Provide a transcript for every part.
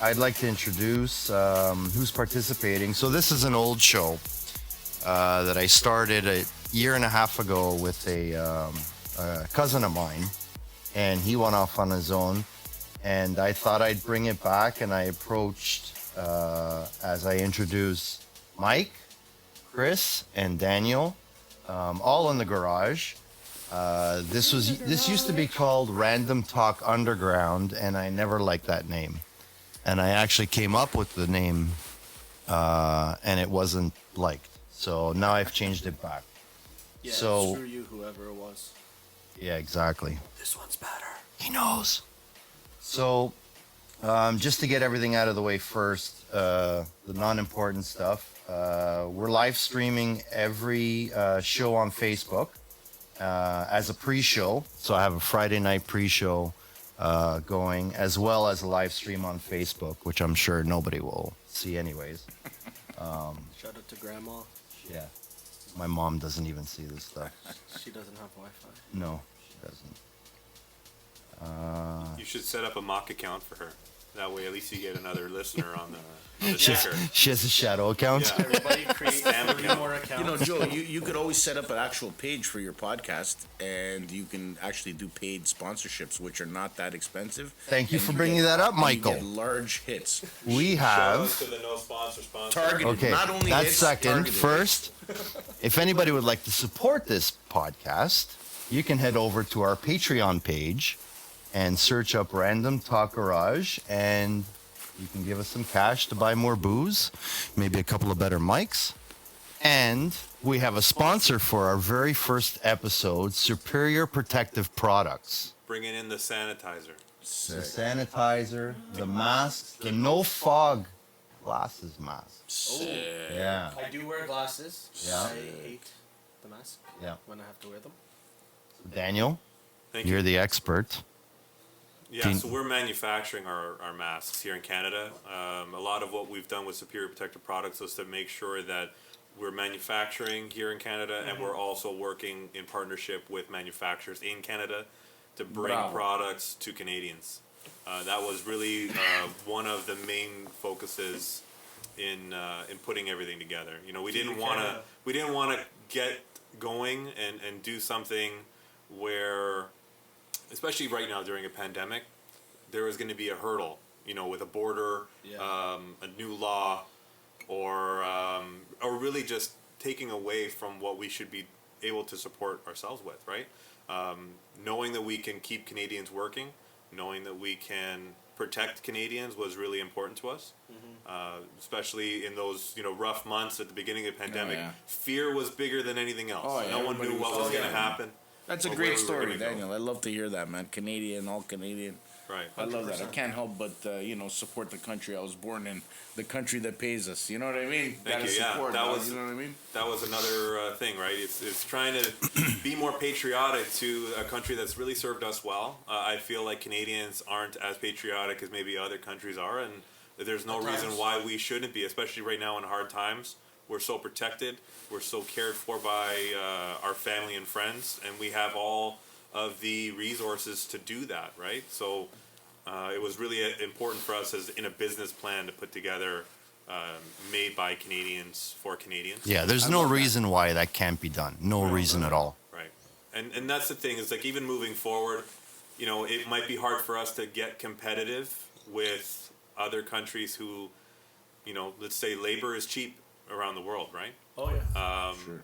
I'd like to introduce who's participating. So this is an old show that I started a year and a half ago with a cousin of mine, and he went off on his own. And I thought I'd bring it back, and I approached as I introduced Mike, Chris, and Daniel, all in the garage. This used to be called Random Talk Underground, and I never liked that name. And I actually came up with the name, and it wasn't liked. So now I've changed it back. Yeah, So screw you, whoever it was. yeah, exactly. This one's better. He knows. So just to get everything out of the way first, the non-important stuff. We're live streaming every show on Facebook as a pre-show. So I have a Friday night pre-show going, as well as a live stream on Facebook, which I'm sure nobody will see anyways. Shout out to Grandma. Yeah. My mom doesn't even see this stuff. She doesn't have Wi-Fi. No, she doesn't. You should set up a mock account for her. That way, at least you get another listener on the She ticker. she has a shadow account. Yeah. Everybody create Spam 3 account. more accounts. You know, Joe, you could always set up an actual page for your podcast, and you can actually do paid sponsorships, which are not that expensive. Thank you And for get- bringing that up, and you Michael. get large hits. We Shout out have. to the no sponsor. Targeted. Okay, Not only that's hits, second. targeted. First, if anybody would like to support this podcast, you can head over to our Patreon page and search up Random Talk Garage, and you can give us some cash to buy more booze, maybe a couple of better mics. And we have a sponsor for our very first episode, Superior Protective Products. Bringing in the sanitizer. The sanitizer, the masks, the no fog glasses mask. Yeah, I do wear glasses. Yeah. I hate the mask yeah. when I have to wear them. Daniel, Thank you're you. the expert. Yeah, Can- so we're manufacturing our masks here in Canada. A lot of what we've done with Superior Protective Products is to make sure that we're manufacturing here in Canada, and we're also working in partnership with manufacturers in Canada to bring Bravo. products to Canadians. That was really one of the main focuses in putting everything together. You know, we didn't want to get going and do something where, especially right now during a pandemic, there is going to be a hurdle, you know, with a border, a new law, or really just taking away from what we should be able to support ourselves with, right? Knowing that we can keep Canadians working, knowing that we can protect Canadians was really important to us, especially in those rough months at the beginning of the pandemic. yeah. Fear was bigger than anything else. Oh, yeah, No one everybody knew what was- was going to happen. That's a or great where we were story, gonna go. Daniel. I love to hear that, man. Canadian, all Canadian. Right. I love that. I can't help but support the country. I was born in, the country that pays us. You know what I mean? Thank Gotta you. Yeah, support, that dog, was you know what I mean? That was another thing, right? It's trying to be more patriotic to a country that's really served us well. I feel like Canadians aren't as patriotic as maybe other countries are, and there's no reason why we shouldn't be, especially right now in hard times. We're so protected. We're so cared for by our family and friends, and we have all of the resources to do that, right? So it was really important for us as in a business plan to put together made by Canadians for Canadians. Yeah, there's no reason why that can't be done. No reason at all. Right. And that's the thing, is like even moving forward, you know, it might be hard for us to get competitive with other countries who, you know, let's say labor is cheap around the world, right? Oh yeah. Sure.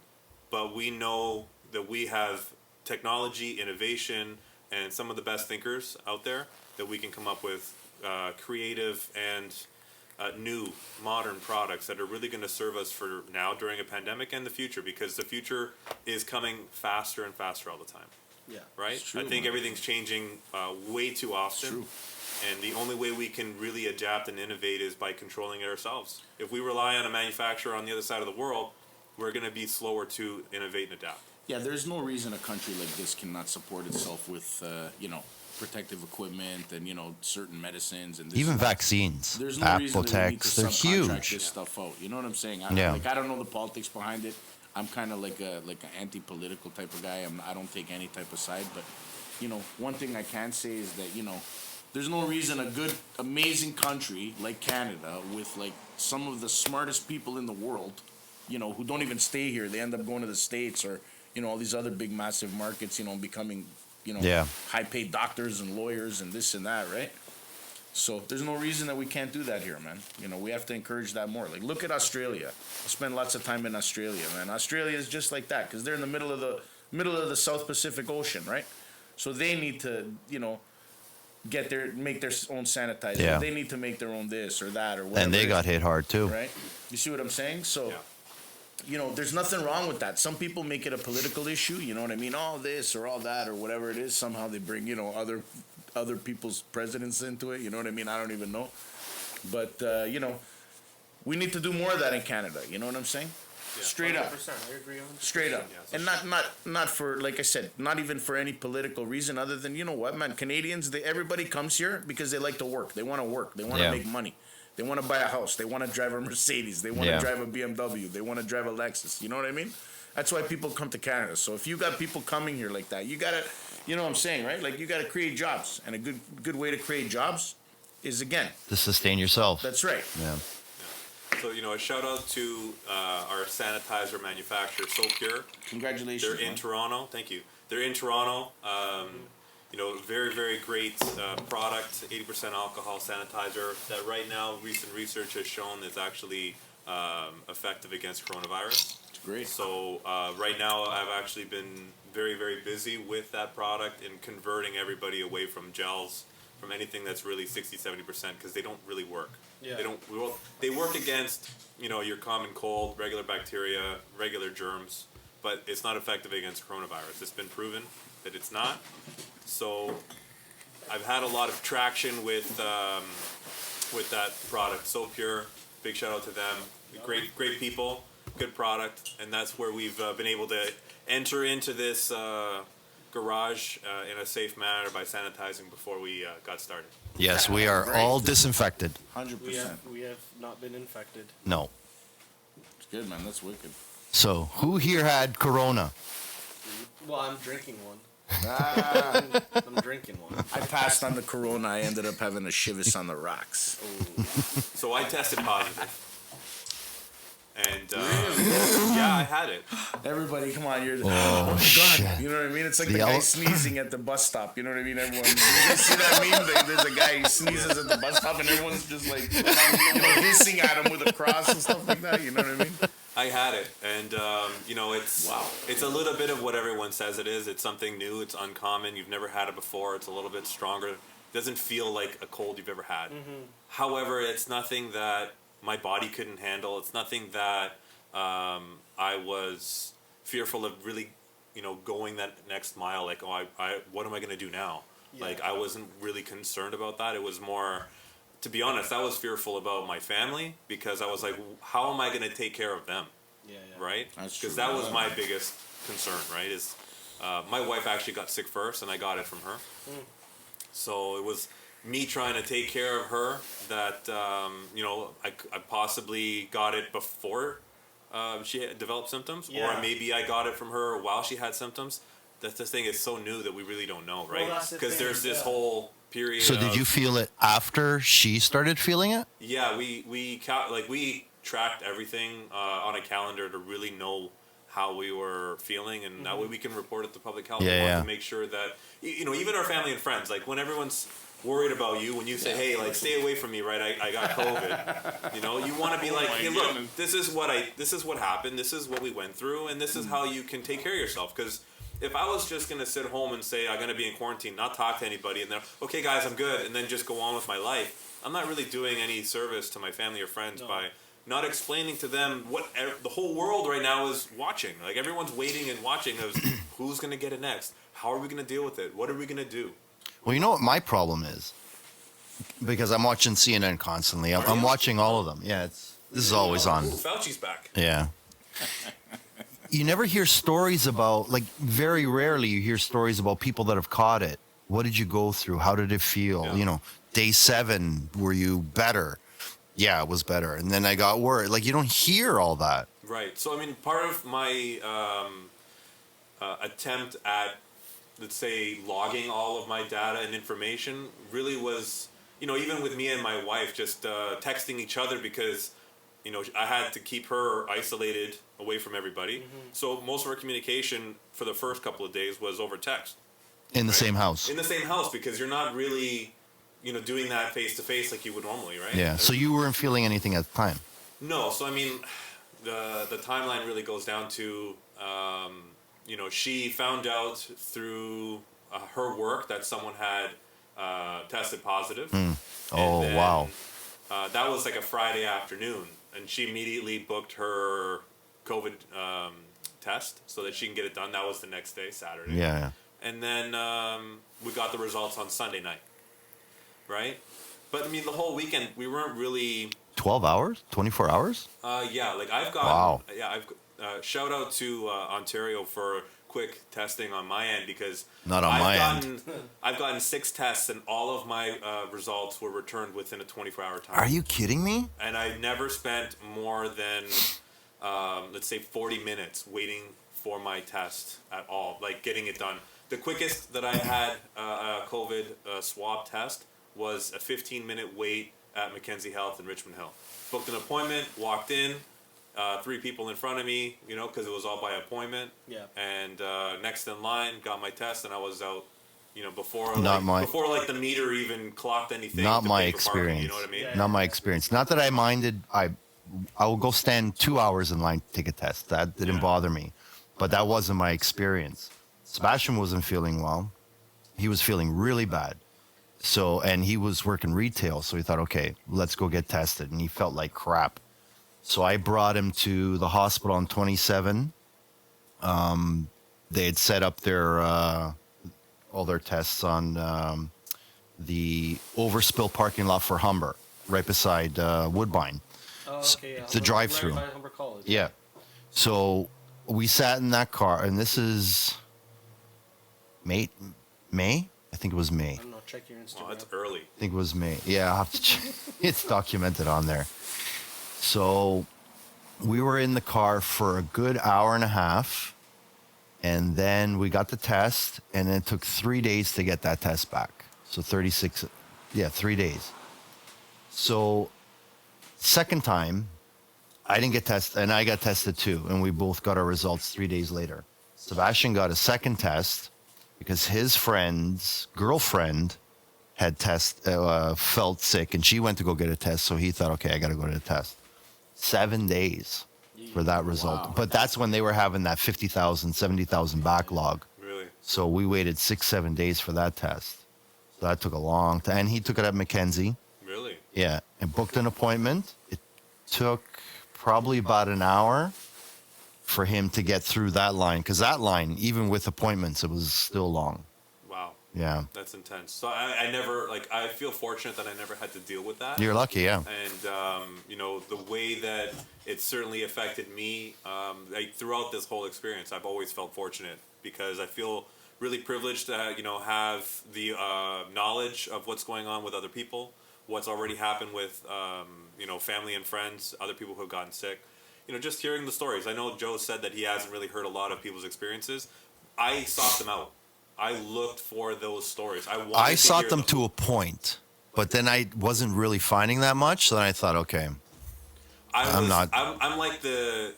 But we know that we have technology, innovation, and some of the best thinkers out there that we can come up with creative and new, modern products that are really going to serve us for now during a pandemic and the future, because the future is coming faster and faster all the time, Yeah. right? It's true, I think man. everything's changing way too often. true. And the only way we can really adapt and innovate is by controlling it ourselves. If we rely on a manufacturer on the other side of the world, we're going to be slower to innovate and adapt. Yeah, there's no reason a country like this cannot support itself with, protective equipment and, certain medicines and this Even and that. vaccines, There's no reason that we need to Apotex, they're subcontract huge. this stuff out. You know what I'm saying? Yeah. I don't know the politics behind it. I'm kind of like an anti-political type of guy. I don't take any type of side. But, one thing I can say is that, There's no reason a good, amazing country like Canada, with like some of the smartest people in the world, you know, who don't even stay here. They end up going to the States or, you know, all these other big, massive markets, you know, becoming, you know, Yeah. high-paid doctors and lawyers and this and that, right? So there's no reason that we can't do that here, man. You know, we have to encourage that more. Like, look at Australia. I spend lots of time in Australia, man. Australia is just like that because they're in the middle of the South Pacific Ocean, right? So they need to, you know, make their own sanitizer. Yeah. They need to make their own this or that or whatever. And they it got is, hit hard too. right? You see what I'm saying? So. Yeah. You know, there's nothing wrong with that. Some people make it a political issue. You know what I mean? All this or all that or whatever it is. Somehow they bring, you know, other people's presidents into it. You know what I mean? I don't even know. But you know, we need to do more of that in Canada. You know what I'm saying? Straight up. 100%. I agree 100%. Straight up. Yeah, so And not for, like I said, not even for any political reason other than, you know what, man, Canadians, everybody comes here because they like to work. They want to work. They want to Yeah. make money. They want to buy a house. They want to drive a Mercedes. They want Yeah. to drive a BMW. They want to drive a Lexus. You know what I mean? That's why people come to Canada. So if you got people coming here like that, you got to, you know what I'm saying, right? Like, you got to create jobs. And a good way to create jobs is, again, To sustain yourself. that's right. Yeah. So, you know, a shout out to our sanitizer manufacturer, SoPure. Congratulations. They're in man. Toronto. Thank you. They're in Toronto. You know, very, very great product, 80% alcohol sanitizer that right now recent research has shown is actually effective against coronavirus. Great. So right now I've actually been very, very busy with that product and converting everybody away from gels, from anything that's really 60-70% because they don't really work. Yeah. They work against, you know, your common cold, regular bacteria, regular germs, but it's not effective against coronavirus. It's been proven that it's not. So I've had a lot of traction with that product. SoPure, big shout out to them. Great people, good product, and that's where we've been able to enter into this garage in a safe manner by sanitizing before we got started. Yes, we are Great. all disinfected. 100%. We have not been infected. No. It's good, man. That's wicked. So who here had Corona? Well, I'm drinking one. Ah, I'm drinking one. I passed on the corona. I ended up having a shivers on the rocks. So I tested positive. And yeah, I had it. Everybody, come on, you're. Oh, my God. shit. You know what I mean? It's like The the guy ele- sneezing at the bus stop. You know what I mean? Everyone. You guys see that meme? There's a guy who sneezes at the bus stop, and everyone's just like, you know, hissing at him with a cross and stuff like that. You know what I mean? I had it, and you know, it's a little bit of what everyone says it is. It's something new. It's uncommon. You've never had it before. It's a little bit stronger. It doesn't feel like a cold you've ever had. However, it's nothing that my body couldn't handle. It's nothing that I was fearful of really, you know, going that next mile. Like, oh, I what am I going to do now? Yeah. Like, I wasn't really concerned about that. It was more, to be honest, I was fearful about my family because I was like, how am I going to take care of them? Yeah. Right? That's Because true. that was my biggest concern, right? Is my wife actually got sick first, and I got it from her. So it was me trying to take care of her that, you know, I possibly got it before she had developed symptoms, Yeah. or maybe I got it from her while she had symptoms. That's the thing, is so new that we really don't know, right? that's the Because thing, there's this yeah. whole period. So did of- you feel it after she started feeling it? Yeah, we tracked everything on a calendar to really know how we were feeling, and that way we can report it to public health. Yeah, We want yeah. to make sure that, you know, even our family and friends, like when everyone's worried about you, when you say, hey, like, stay away from me, right? I got COVID. You know, you want to be like, my hey, look, goodness. this is what happened. This is what we went through, and this is how you can take care of yourself. Because if I was just gonna sit home and say I'm gonna be in quarantine, not talk to anybody, and then okay, guys, I'm good, and then just go on with my life, I'm not really doing any service to my family or friends by not explaining to them what the whole world right now is watching. Like, everyone's waiting and watching of who's gonna get it next, how are we gonna deal with it, what are we gonna do. Well, you know what my problem is? Because I'm watching CNN constantly. I'm watching all of them. Yeah, this is always on. Ooh, Fauci's back. Yeah. You never hear stories about, like, very rarely you hear stories about people that have caught it. What did you go through? How did it feel? Yeah. You know, day 7, were you better? Yeah, it was better. And then I got worried. Like, you don't hear all that. Right. So, I mean, part of my attempt at let's say, logging all of my data and information really was, even with me and my wife, just texting each other because, I had to keep her isolated away from everybody. So most of our communication for the first couple of days was over text. In the Right. same house. In the same house, because you're not really, doing that face to face like you would normally, right? Yeah. So you weren't feeling anything at the time. No, so I mean, the timeline really goes down to, she found out through her work that someone had tested positive. And Oh, then, wow. That was like a Friday afternoon, and she immediately booked her COVID test so that she can get it done. That was the next day, Saturday. Yeah. And then we got the results on Sunday night, right? But I mean, the whole weekend we weren't really. 12 hours? 24 hours? Yeah, like I've got. Wow. Yeah, I've shout out to Ontario for quick testing on my end because Not on my end. I've gotten 6 tests and all of my results were returned within a 24-hour time. Are you kidding me? And I never spent more than let's say 40 minutes waiting for my test at all, like getting it done. The quickest that I had a COVID swab test was a 15-minute wait at Mackenzie Health in Richmond Hill. Booked an appointment, walked in, 3 people in front of me, because it was all by appointment. Yeah. And next in line, got my test, and I was out, before before the meter even clocked anything. Not to my pay for parking, experience. you know what I mean? Yeah. Not my experience. Not that I minded. I will go stand 2 hours in line to take a test. That didn't Yeah. bother me. But that wasn't my experience. Sebastian wasn't feeling well. He was feeling really bad. So, and he was working retail. So he thought, okay, let's go get tested. And he felt like crap. So I brought him to the hospital on 27. They had set up their all their tests on the overspill parking lot for Humber, right beside Woodbine. Oh, okay. Yeah. the drive-through. Right by Humber College. Yeah. So we sat in that car, and this is May. I think it was May. I don't know. Check your Instagram. Oh, that's early. I think it was May. Yeah, I'll have to check. It's documented on there. So we were in the car for a good hour and a half, and then we got the test, and it took 3 days to get that test back. So 36, 3 days. So second time, I didn't get tested, and I got tested too, and we both got our results 3 days later. Sebastian got a second test because his friend's girlfriend had felt sick, and she went to go get a test. So he thought, okay, I got to go to the test. 7 days for that result. Wow. But that's when they were having that 50,000, 70,000 backlog. Really? So we waited 6-7 days for that test. So that took a long time. And he took it at Mackenzie. Really? Yeah, and booked an appointment. It took probably about an hour for him to get through that line, because that line, even with appointments, it was still long. Wow. Yeah, That's intense. So I never, I feel fortunate that I never had to deal with that. you're lucky. Yeah, And, the way that it certainly affected me, throughout this whole experience, I've always felt fortunate because I feel really privileged to, have the knowledge of what's going on with other people, what's already happened with, family and friends, other people who have gotten sick. Just hearing the stories. I know Joe said that he hasn't really heard a lot of people's experiences. I sought them out. I looked for those stories. I sought them to a point, but then I wasn't really finding that much. So then I thought, okay, I'm not- I'm like the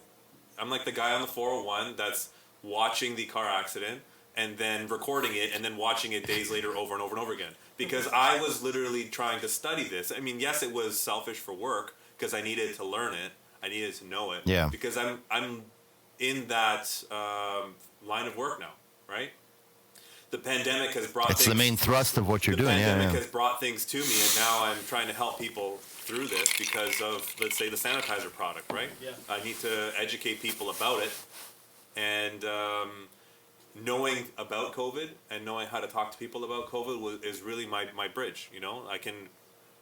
guy on the 401 that's watching the car accident and then recording it and then watching it days later over and over and over again, because I was literally trying to study this. I mean, yes, it was selfish for work because I needed to learn it. I needed to know it. Yeah. Because I'm in that line of work now, right? The pandemic has brought. it's the main thrust of what you're the doing. Yeah, pandemic yeah. has brought things to me, and now I'm trying to help people through this because of, let's say, the sanitizer product, right? Yeah. I need to educate people about it, and knowing about COVID and knowing how to talk to people about COVID is really my bridge. I can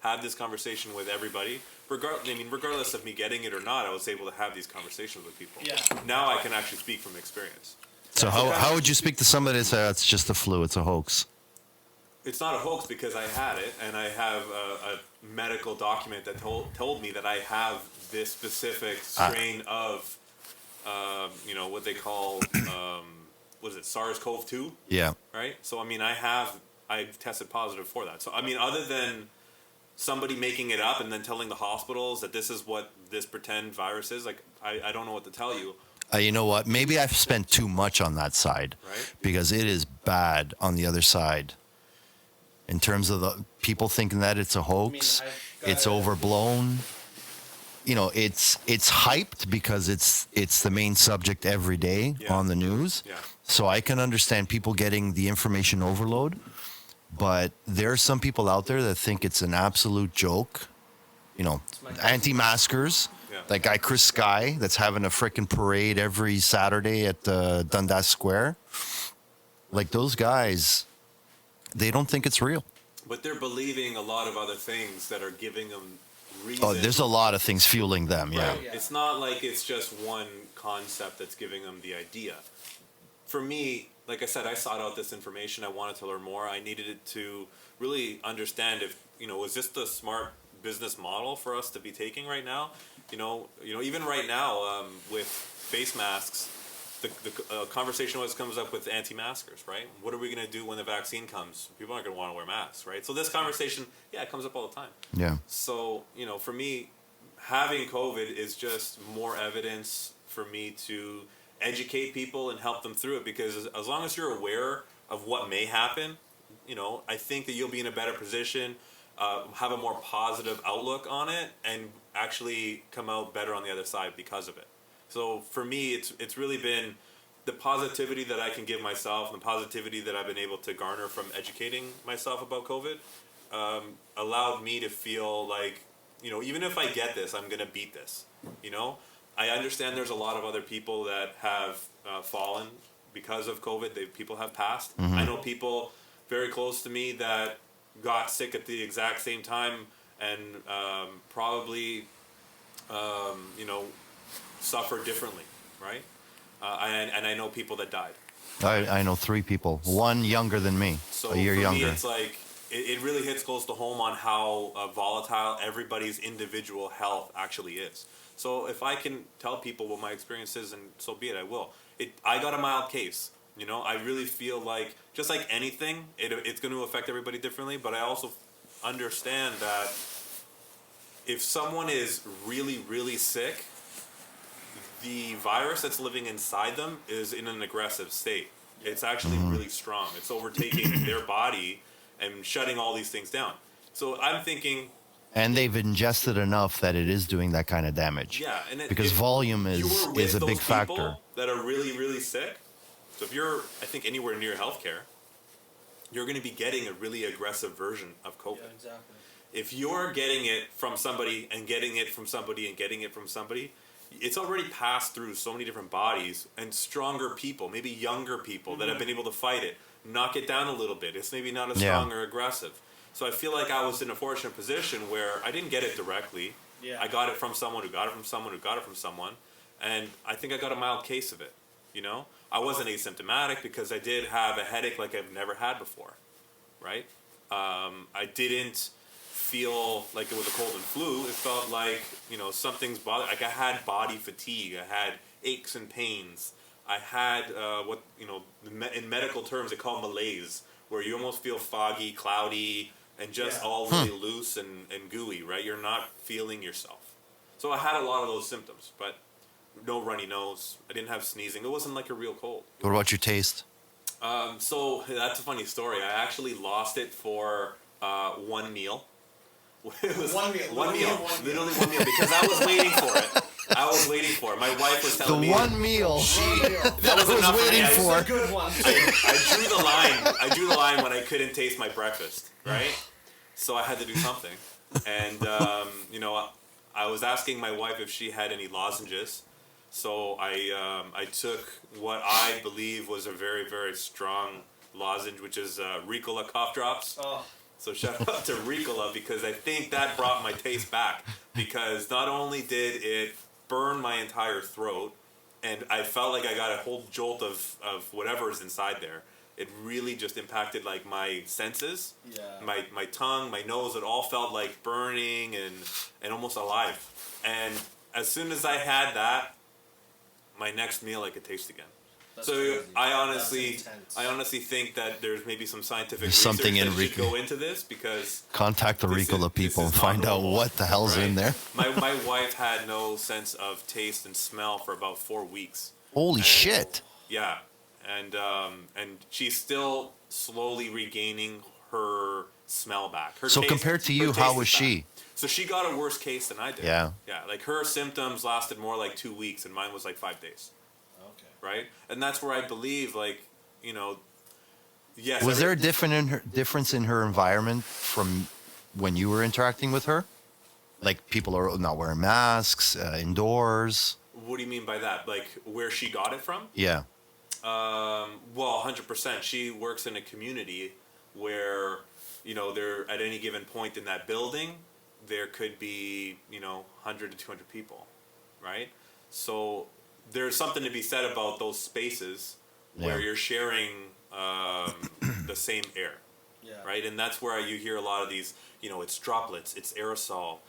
have this conversation with everybody, regardless of me getting it or not. I was able to have these conversations with people. Yeah. Now I can actually speak from experience. So how would you speak to somebody that says it's just a flu, it's a hoax? It's not a hoax because I had it, and I have a medical document that told me that I have this specific strain of, what they call, was it SARS-CoV-2, Yeah. right? So I mean, I've tested positive for that. So I mean, other than somebody making it up and then telling the hospitals that this is what this pretend virus is, like I don't know what to tell you. You know what? Maybe I've spent too much on that side, Right. because it is bad on the other side. In terms of the people thinking that it's a hoax, I've got it's a- overblown. You know, it's hyped because it's the main subject every day Yeah. on the news. Yeah. So I can understand people getting the information overload, but there are some people out there that think it's an absolute joke. You know, my cousin. anti-maskers. Yeah. That guy Chris Sky that's having a freaking parade every Saturday at Dundas Square. Like those guys, they don't think it's real. But they're believing a lot of other things that are giving them reason. Oh, there's a lot of things fueling them. Yeah. Right? Yeah. It's not like it's just one concept that's giving them the idea. For me, like I said, I sought out this information. I wanted to learn more. I needed it to really understand if, was this the smart business model for us to be taking right now? Even right now with face masks, the conversation always comes up with anti-maskers, right? What are we going to do when the vaccine comes? People aren't going to want to wear masks, right? So this conversation, it comes up all the time. Yeah. So, for me, having COVID is just more evidence for me to educate people and help them through it, because as long as you're aware of what may happen, I think that you'll be in a better position, have a more positive outlook on it, and actually come out better on the other side because of it. So for me, it's really been the positivity that I can give myself, and the positivity that I've been able to garner from educating myself about COVID, allowed me to feel like, even if I get this, I'm going to beat this. I understand there's a lot of other people that have fallen because of COVID. People have passed. I know people very close to me that got sick at the exact same time and probably, suffered differently, right? And I know people that died. I know 3 people. One younger than me, So a year for younger. me, it's like it really hits close to home on how volatile everybody's individual health actually is. So if I can tell people what my experience is, and so be it, I will. I got a mild case. I really feel like, just like anything, it's going to affect everybody differently. But I also understand that if someone is really, really sick, the virus that's living inside them is in an aggressive state. It's actually really strong. It's overtaking their body and shutting all these things down. So I'm thinking, And they've ingested enough that it is doing that kind of damage. and Because if volume you were with is a big those people factor. that are really, really sick. So if you're, I think, anywhere near healthcare, you're going to be getting a really aggressive version of COVID. Yeah, exactly. If you're getting it from somebody and getting it from somebody and getting it from somebody, it's already passed through so many different bodies and stronger people, maybe younger people that have been able to fight it, knock it down a little bit. It's maybe not as Yeah. strong or aggressive. So I feel like I was in a fortunate position where I didn't get it directly. Yeah. I got it from someone who got it from someone who got it from someone. And I think I got a mild case of it, I wasn't asymptomatic because I did have a headache like I've never had before, right? I didn't feel like it was a cold and flu. It felt like, something's bothering. Like I had body fatigue. I had aches and pains. I had what, in medical terms they call malaise, where you almost feel foggy, cloudy, and just all really loose and gooey, right? You're not feeling yourself. So I had a lot of those symptoms, but no runny nose. I didn't have sneezing. It wasn't like a real cold. What about your taste? So that's a funny story. I actually lost it for one meal. It was One meal. One Literally meal. one meal. Literally one meal, because I was waiting for it. I was waiting for it. My wife was The telling me one meal that was I was enough for me. waiting for. Good one. I drew the line. I drew the line when I couldn't taste my breakfast, right? So I had to do something, and I was asking my wife if she had any lozenges. So I took what I believe was a very, very strong lozenge, which is Ricola cough drops. Oh, So shout out to Ricola, because I think that brought my taste back. Because not only did it burn my entire throat, and I felt like I got a whole jolt of whatever is inside there. It really just impacted like my senses, yeah. my tongue, my nose. It all felt like burning and almost alive. And as soon as I had that, my next meal I could taste again. That's So crazy. I That's intense. honestly think that there's maybe some scientific There's research something in that should Rico. go into this because Contact the this Ricola is- this people is and not find out normal, what the hell's in right? there. My wife had no sense of taste and smell for about 4 weeks. Holy And- shit. Yeah, and she's still slowly regaining her smell back. Her So taste- compared to her you, taste how is was back. she? So she got a worse case than I did. Yeah. Yeah, like her symptoms lasted more like 2 weeks, and mine was like 5 days. Okay. Right, and that's where I believe, like, you know, yes. Was there a difference in her environment from when you were interacting with her? Like people are not wearing masks, indoors. What do you mean by that? Like where she got it from? Yeah. Well, 100%. She works in a community where, you know, there at any given point in that building, there could be, you know, 100 to 200 people, right? So there's something to be said about those spaces where Yeah. you're sharing the same air, Yeah. right? And that's where you hear a lot of these, you know, it's droplets, it's aerosol,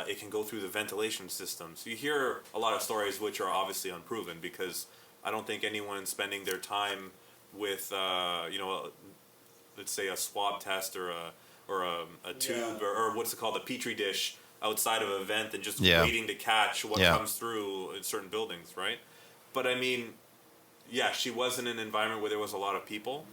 it can go through the ventilation systems. You hear a lot of stories which are obviously unproven because I don't think anyone spending their time with, you know, let's say a swab test or a tube Yeah. or what's it called, a petri dish outside of a vent and just Yeah. waiting to catch what Yeah. comes through in certain buildings, right? But I mean, yeah, she was in an environment where there was a lot of people,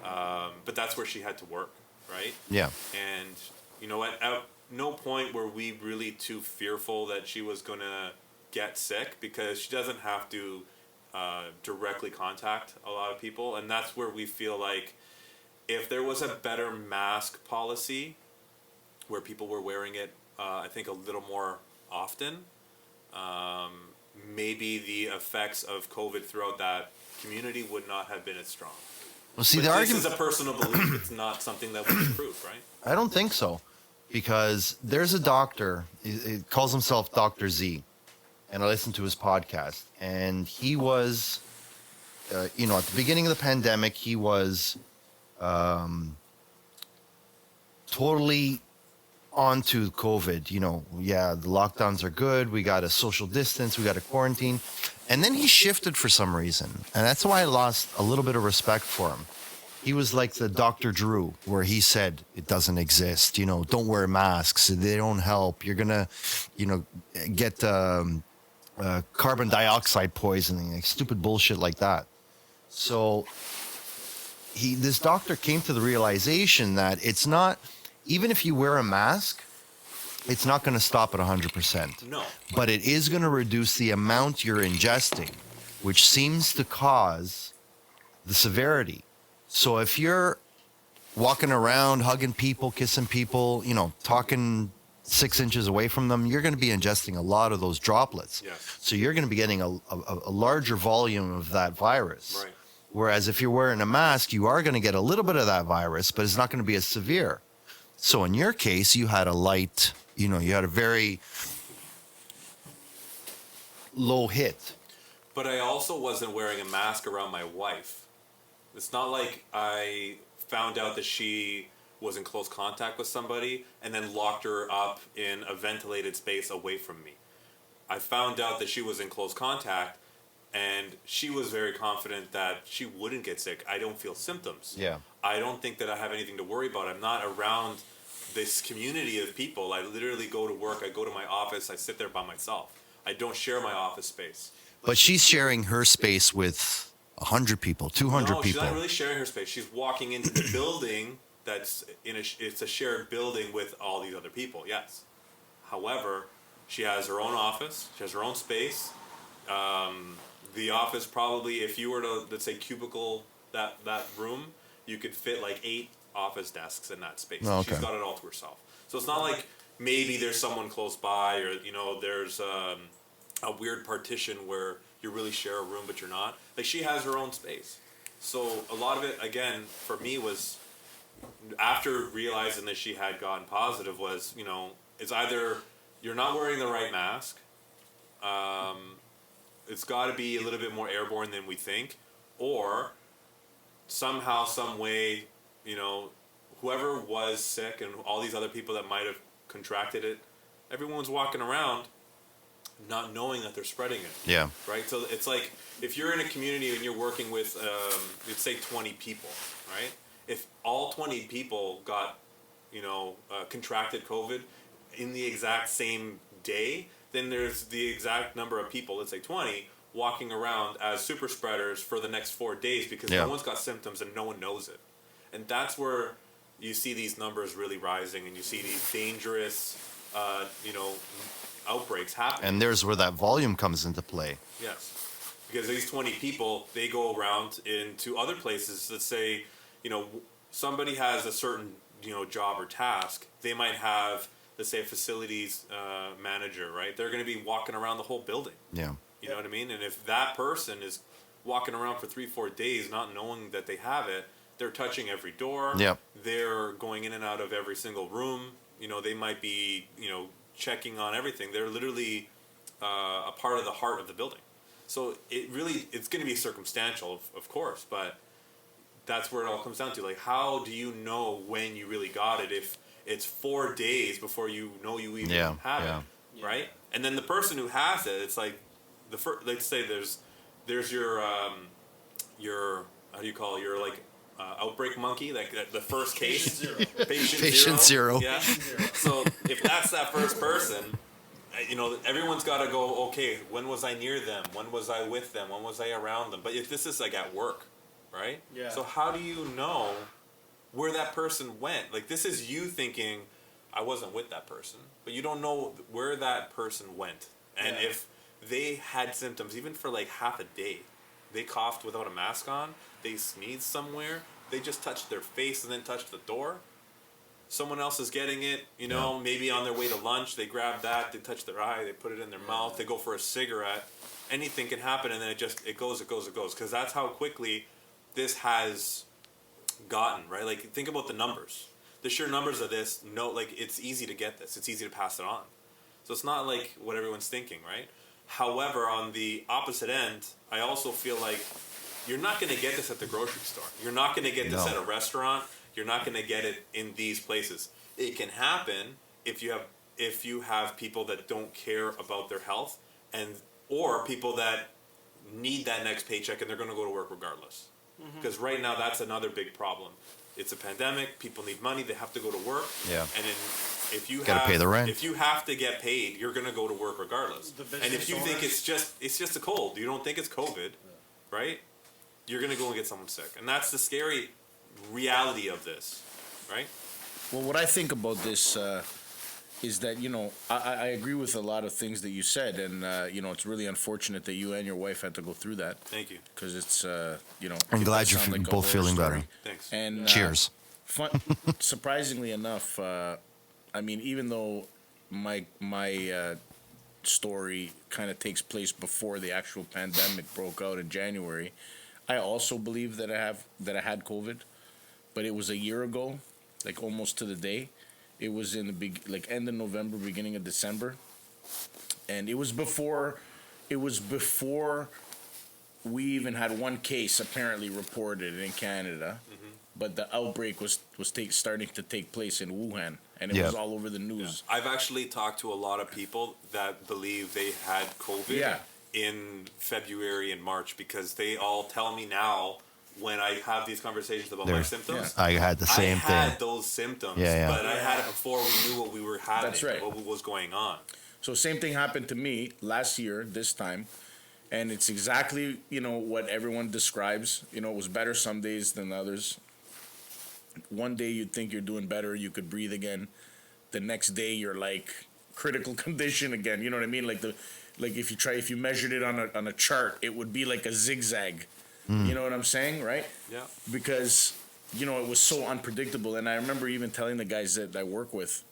but that's where she had to work, right? Yeah. And you know, at no point were we really too fearful that she was gonna get sick because she doesn't have to directly contact a lot of people, and that's where we feel like if there was a better mask policy where people were wearing it, I think a little more often, maybe the effects of COVID throughout that community would not have been as strong. Well, see, But the this argument. is a personal belief. It's not something that we can prove, right? I don't think so, because there's a doctor. He calls himself Dr. Z, and I listened to his podcast, and he was, you know, at the beginning of the pandemic, he was totally onto COVID. You know, yeah, the lockdowns are good. We got to social distance. We got to quarantine, and then he shifted for some reason, and that's why I lost a little bit of respect for him. He was like the Dr. Drew, where he said it doesn't exist. You know, don't wear masks; they don't help. You're gonna, you know, get carbon dioxide poisoning, like stupid bullshit like that. So this doctor came to the realization that it's not, even if you wear a mask, it's not going to stop at 100%. No. But it is going to reduce the amount you're ingesting, which seems to cause the severity. So if you're walking around, hugging people, kissing people, you know, talking 6 inches away from them, you're going to be ingesting a lot of those droplets. Yes. So you're going to be getting a larger volume of that virus. Right. Whereas if you're wearing a mask, you are going to get a little bit of that virus, but it's not going to be as severe. So in your case, you had a light, you know, you had a very low hit. But I also wasn't wearing a mask around my wife. It's not like I found out that she was in close contact with somebody and then locked her up in a ventilated space away from me. I found out that she was in close contact and she was very confident that she wouldn't get sick. I don't feel symptoms. Yeah. I don't think that I have anything to worry about. I'm not around this community of people. I literally go to work, I go to my office, I sit there by myself. I don't share my office space. But she's sharing her space with 100 people, 200 No, people. she's not really sharing her space. She's walking into the building that's it's a shared building with all these other people, yes. However, she has her own office, she has her own space. The office probably, if you were to, let's say, cubicle that room, you could fit like 8 office desks in that space. Oh, okay. She's got it all to herself. So it's not like maybe there's someone close by or, you know, there's a weird partition where you really share a room but you're not. Like, she has her own space. So a lot of it, again, for me was, after realizing that she had gotten positive, was, you know, it's either you're not wearing the right mask, it's got to be a little bit more airborne than we think, or somehow, some way, you know, whoever was sick and all these other people that might have contracted it, everyone's walking around not knowing that they're spreading it. Yeah. Right. So it's like if you're in a community and you're working with, let's say 20 people, right? If all 20 people got, contracted COVID in the exact same day, then there's the exact number of people, let's say 20, walking around as super spreaders for the next 4 days because Yeah. no one's got symptoms and no one knows it. And that's where you see these numbers really rising and you see these dangerous, outbreaks happen. And there's where that volume comes into play. Yes. Because these 20 people, they go around into other places. Let's say, somebody has a certain, job or task. They might have, let's say, a facilities manager, right? They're going to be walking around the whole building. Yeah. You know what I mean? And if that person is walking around for 3-4 days not knowing that they have it, they're touching every door. Yep. They're going in and out of every single room. They might be, checking on everything. They're literally a part of the heart of the building. So it's going to be circumstantial, of course, but that's where it all comes down to. Like, how do you know when you really got it if it's 4 days before you know you even have it, right? And then the person who has it, it's like let's say there's your how do you call it? Your outbreak monkey, like the first case, patient zero. Yeah. So if that's that first person, everyone's got to go, okay, when was I near them? When was I with them? When was I around them? But if this is like at work, right? Yeah. So how do you know where that person went? Like, this is you thinking, I wasn't with that person, but you don't know where that person went. And Yeah. if they had symptoms, even for like half a day, they coughed without a mask on, they sneezed somewhere, they just touched their face and then touched the door. Someone else is getting it, maybe on their way to lunch, they grab that, they touch their eye, they put it in their mouth, they go for a cigarette. Anything can happen, and then it goes. Because that's how quickly this has gotten, right? Like, think about the numbers. The sheer numbers of this, it's easy to get this. It's easy to pass it on. So it's not like what everyone's thinking, right? However, on the opposite end, I also feel like you're not going to get this at the grocery store. You're not going to get this No. at a restaurant. You're not going to get it in these places. It can happen if you have people that don't care about their health or people that need that next paycheck and they're going to go to work regardless. Because right now that's another big problem. It's a pandemic. People need money. They have to go to work. Yeah. And if you Gotta pay the rent. if you have to get paid, you're going to go to work regardless. The And if business you think owners- it's just a cold, you don't think it's COVID, right? You're going to go and get someone sick. And that's the scary reality of this, right? Well, what I think about this is that, I agree with a lot of things that you said, and, it's really unfortunate that you and your wife had to go through that, Thank you. because it's, I'm it glad does you're sound like a both horror feeling story. better. Thanks. And Cheers. surprisingly enough, even though my story kind of takes place before the actual pandemic broke out in January, I also believe that I had COVID, but it was a year ago, like almost to the day. It was in the end of November, beginning of December, and it was before we even had one case apparently reported in Canada. But the outbreak was starting to take place in Wuhan, and it was all over the news. I've actually talked to a lot of people that believe they had COVID in February and March because they all tell me now when I have these conversations about my There's- symptoms. I had the same I thing. had those symptoms, Yeah, yeah. but I had it before we knew what we were having, That's right. what was going on. So same thing happened to me last year, this time, and it's exactly what everyone describes. It was better some days than others. One day you'd think you're doing better, you could breathe again. The next day you're like critical condition again. You know what I mean? Like if you measured it on a chart, it would be like a zigzag. You know what I'm saying, right? Yeah. Because it was so unpredictable. And I remember even telling the guys that I work with,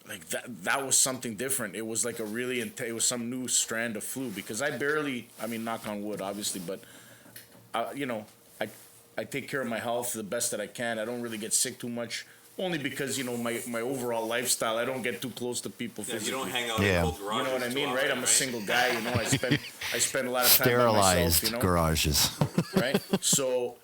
like that was something different. It was like it was some new strand of flu, because knock on wood, obviously, but I take care of my health the best that I can. I don't really get sick too much, only because my overall lifestyle, I don't get too close to people Yeah, you physically. don't hang out Yeah. in cold garages. You know what I too mean, often, right? I'm a single guy, I spend a lot of time by Sterilized myself, garages. right? So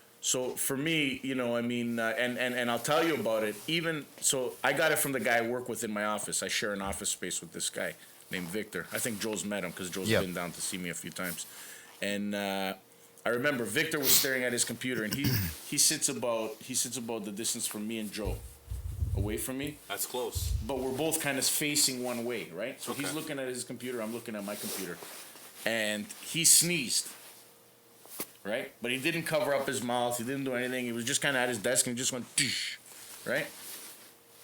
for me, and I'll tell you about it. Even so, I got it from the guy I work with in my office. I share an office space with this guy. named Victor. I think Joe's met him because Joe's Yep. been down to see me a few times. And I remember Victor was staring at his computer, and he sits about the distance from me and Joe, away from me. That's close. But we're both kind of facing one way, right? So he's Okay. looking at his computer, I'm looking at my computer, and he sneezed. Right? But he didn't cover up his mouth. He didn't do anything. He was just kind of at his desk and just went, "Tsh," right?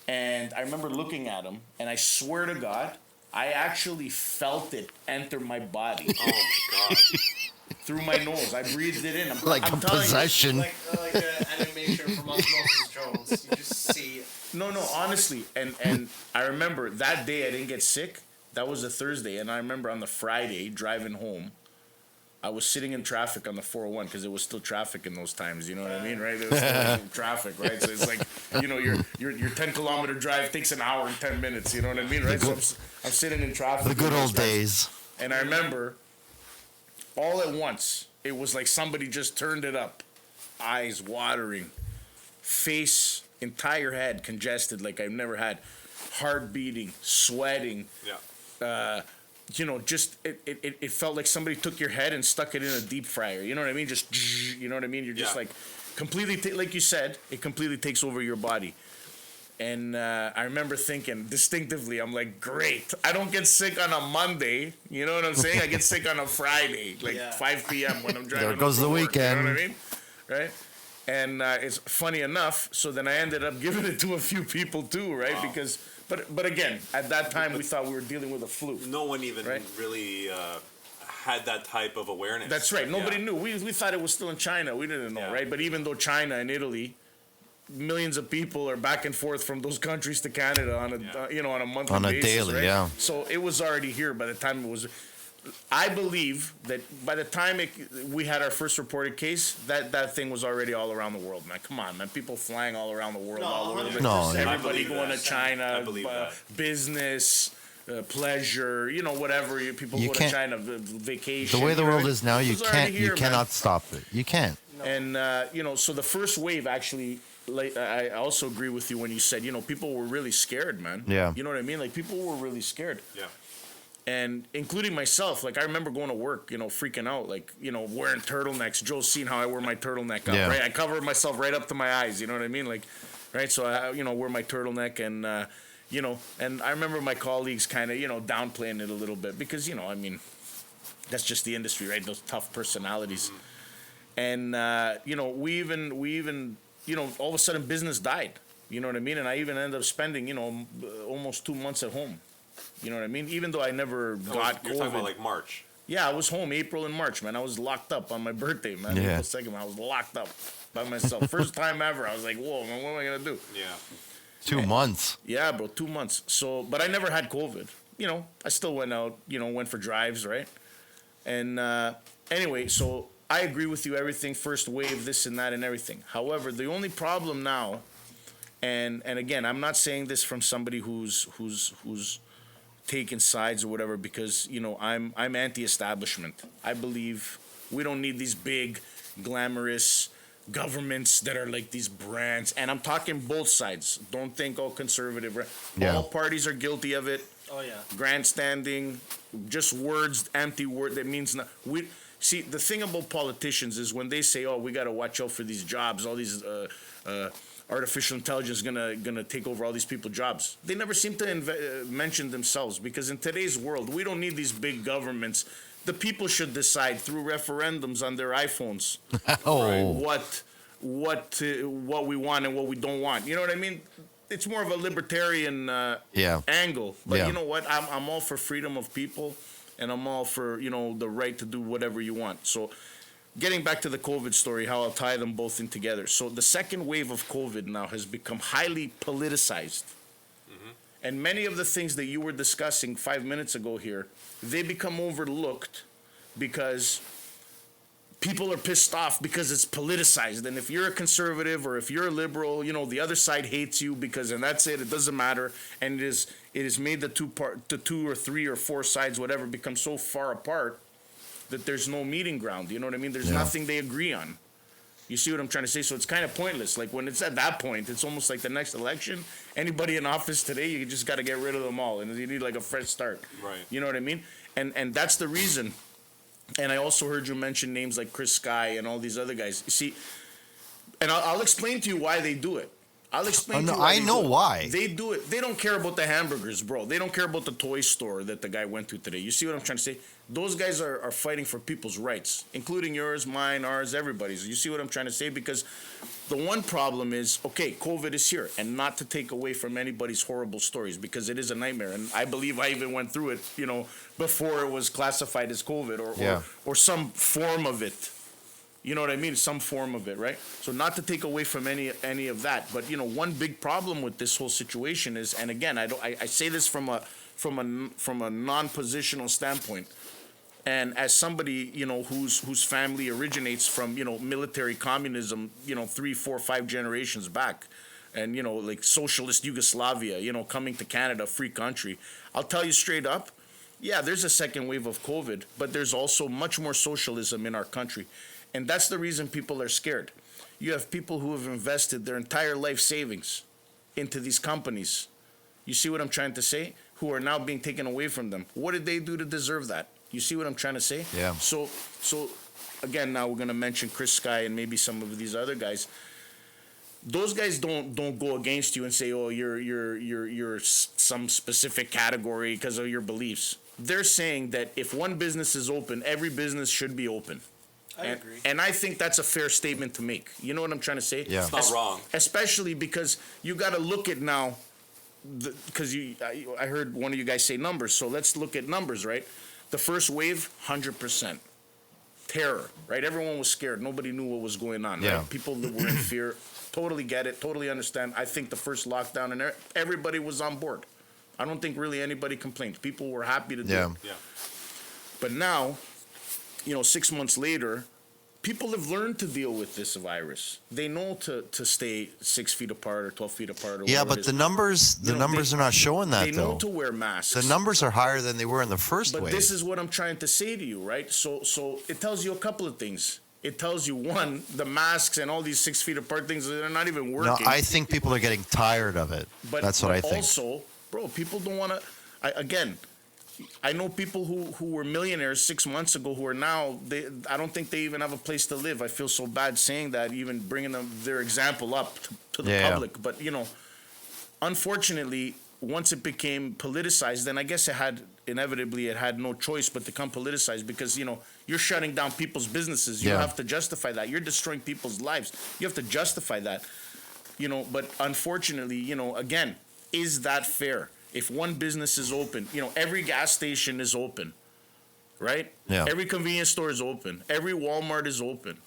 And I remember looking at him, and I swear to God, I actually felt it enter my body Oh my god. through my nose. I breathed it in. Like I'm a telling you. possession. Like an animation from Osmosis Jones. You just see it. No, honestly. And I remember that day I didn't get sick. That was a Thursday. And I remember on the Friday driving home, I was sitting in traffic on the 401 because it was still traffic in those times. You know what I mean, right? It was still traffic, right? So it's like, you know, your 10-kilometer drive takes an hour and 10 minutes. You know what I mean, right? So I'm sitting in traffic. The good with old those guys. days. And I remember all at once, it was like somebody just turned it up. Eyes watering, face, entire head congested like I've never had, heart beating, sweating. Yeah. You know, just it felt like somebody took your head and stuck it in a deep fryer. You know what I mean? Just, you know what I mean? You're just Yeah. like completely, like you said, it completely takes over your body. And I remember thinking distinctively, I'm like, great. I don't get sick on a Monday. You know what I'm saying? I get sick on a Friday, like Yeah. 5 p.m. when I'm driving. There goes home the from work, You know what I weekend. mean? Right? And it's funny enough. So then I ended up giving it to a few people too, right? Wow. Because, but again, at that time we thought we were dealing with a flu. No one even Right. really had that type of awareness. That's right. Nobody Yeah. knew. We thought it was still in China. We didn't know, Yeah. right? But even though China and Italy, millions of people are back and forth from those countries to Canada on a Yeah. on a monthly On a basis, daily, right? yeah. So it was already here by the time it was. I believe that by the time we had our first reported case, that thing was already all around the world, man. Come on, man. People flying all around the world, No, all over. 100%. No, yeah. Everybody I believe going that. to China, I believe that. business, pleasure, you know, whatever. People You go to can't- China, vacation. The way the you know, world is now, it you was already you here, man. cannot stop it. You can't. And you know, so the first wave actually, like I also agree with you when you said, you know, people were really scared, man. Yeah. You know what I mean? Like people were really scared, Yeah. and including myself. Like I remember going to work, you know, freaking out, like you know, wearing turtlenecks. Joe's seen how I wear my turtleneck up, Yeah. right? I cover myself right up to my eyes. You know what I mean? Like, right? So I, you know, wear my turtleneck and. You know, and I remember my colleagues kind of, you know, downplaying it a little bit because, you know, I mean, that's just the industry, right? Those tough personalities. And, you know, we even, you know, all of a sudden business died. You know what I mean? And I even ended up spending, you know, almost 2 months at home. You know what I mean? Even though I never got You're COVID. talking about like March. Yeah, I was home April and March, man. I was locked up on my birthday, man. Yeah. April 2nd, I was locked up by myself. First time ever. I was like, whoa, man, what am I going to do? Yeah. 2 months. Yeah, bro, 2 months. So, but I never had COVID. You know, I still went out, you know, went for drives, right? And anyway, so I agree with you, everything, first wave, this and that and everything. However, the only problem now, and again, I'm not saying this from somebody who's taking sides or whatever, because, you know, I'm anti-establishment. I believe we don't need these big, glamorous governments that are like these brands, and I'm talking both sides. Don't think all conservative. Right? Yeah. All parties are guilty of it. Oh yeah. Grandstanding, just words, empty word that means not. We see the thing about politicians is when they say, "Oh, we got to watch out for these jobs. All these artificial intelligence gonna take over all these people's jobs." They never seem to mention themselves, because in today's world, we don't need these big governments. The people should decide through referendums on their iPhones Oh, what we want and what we don't want. You know what I mean? It's more of a libertarian yeah. angle. But Yeah. you know what? I'm all for freedom of people, and I'm all for, you know, the right to do whatever you want. So getting back to the COVID story, how I'll tie them both in together. So the second wave of COVID now has become highly politicized. And many of the things that you were discussing 5 minutes ago here, they become overlooked because people are pissed off because it's politicized. And if you're a conservative or if you're a liberal, you know, the other side hates you because, and that's it, it doesn't matter. And it is made the two or three or four sides, whatever, become so far apart that there's no meeting ground. You know what I mean? There's Yeah. nothing they agree on. You see what I'm trying to say? So it's kind of pointless. Like when it's at that point, it's almost like the next election. Anybody in office today, you just got to get rid of them all, and you need like a fresh start. Right. You know what I mean? And that's the reason. And I also heard you mention names like Chris Sky and all these other guys. You see, and I'll explain to you why they do it. I'll explain to you why I they know do it. why. They do it. They don't care about the hamburgers, bro. They don't care about the toy store that the guy went to today. You see what I'm trying to say? Those guys are fighting for people's rights, including yours, mine, ours, everybody's. You see what I'm trying to say? Because the one problem is, okay, COVID is here, and not to take away from anybody's horrible stories, because it is a nightmare. And I believe I even went through it, before it was classified as COVID or some form of it. You know what I mean? Some form of it, right? So not to take away from any of that, but one big problem with this whole situation is, and again, I say this from a non-positional standpoint, and as somebody whose family originates from military communism, 3, 4, 5 generations back, and like socialist Yugoslavia, coming to Canada, free country, I'll tell you straight up, yeah, there's a second wave of COVID, but there's also much more socialism in our country. And that's the reason people are scared. You have people who have invested their entire life savings into these companies. You see what I'm trying to say? Who are now being taken away from them. What did they do to deserve that? You see what I'm trying to say? Yeah. So again, now we're going to mention Chris Sky and maybe some of these other guys. Those guys don't go against you and say, "Oh, you're some specific category because of your beliefs." They're saying that if one business is open, every business should be open. I agree. And I think that's a fair statement to make. You know what I'm trying to say? Yeah. It's not wrong. Especially because you got to look at now, because I heard one of you guys say numbers. So let's look at numbers, right? The first wave, 100%. Terror, right? Everyone was scared. Nobody knew what was going on. Yeah. Right? People that were in fear. Totally get it. Totally understand. I think the first lockdown and everybody was on board. I don't think really anybody complained. People were happy to do it. Yeah. But now, 6 months later, people have learned to deal with this virus. They know to stay 6 feet apart or 12 feet apart. Or Yeah, whatever but it is. the numbers are not showing that They know though. to wear masks. The numbers are higher than they were in the first But wave. this is what I'm trying to say to you, right? So it tells you a couple of things. It tells you, one, the masks and all these 6 feet apart things, they're not even No, working. I think people are getting tired of it. That's what I think. Also, bro, people don't want to. Again, I know people who were millionaires 6 months ago who are now. I don't think they even have a place to live. I feel so bad saying that, even bringing their example up to the public. But unfortunately, once it became politicized, then I guess it had no choice but to come politicized, because you're shutting down people's businesses. You have to justify that. You're destroying people's lives. You have to justify that. But unfortunately, again, is that fair? If one business is open, every gas station is open, right? Yeah. Every convenience store is open. Every Walmart is open.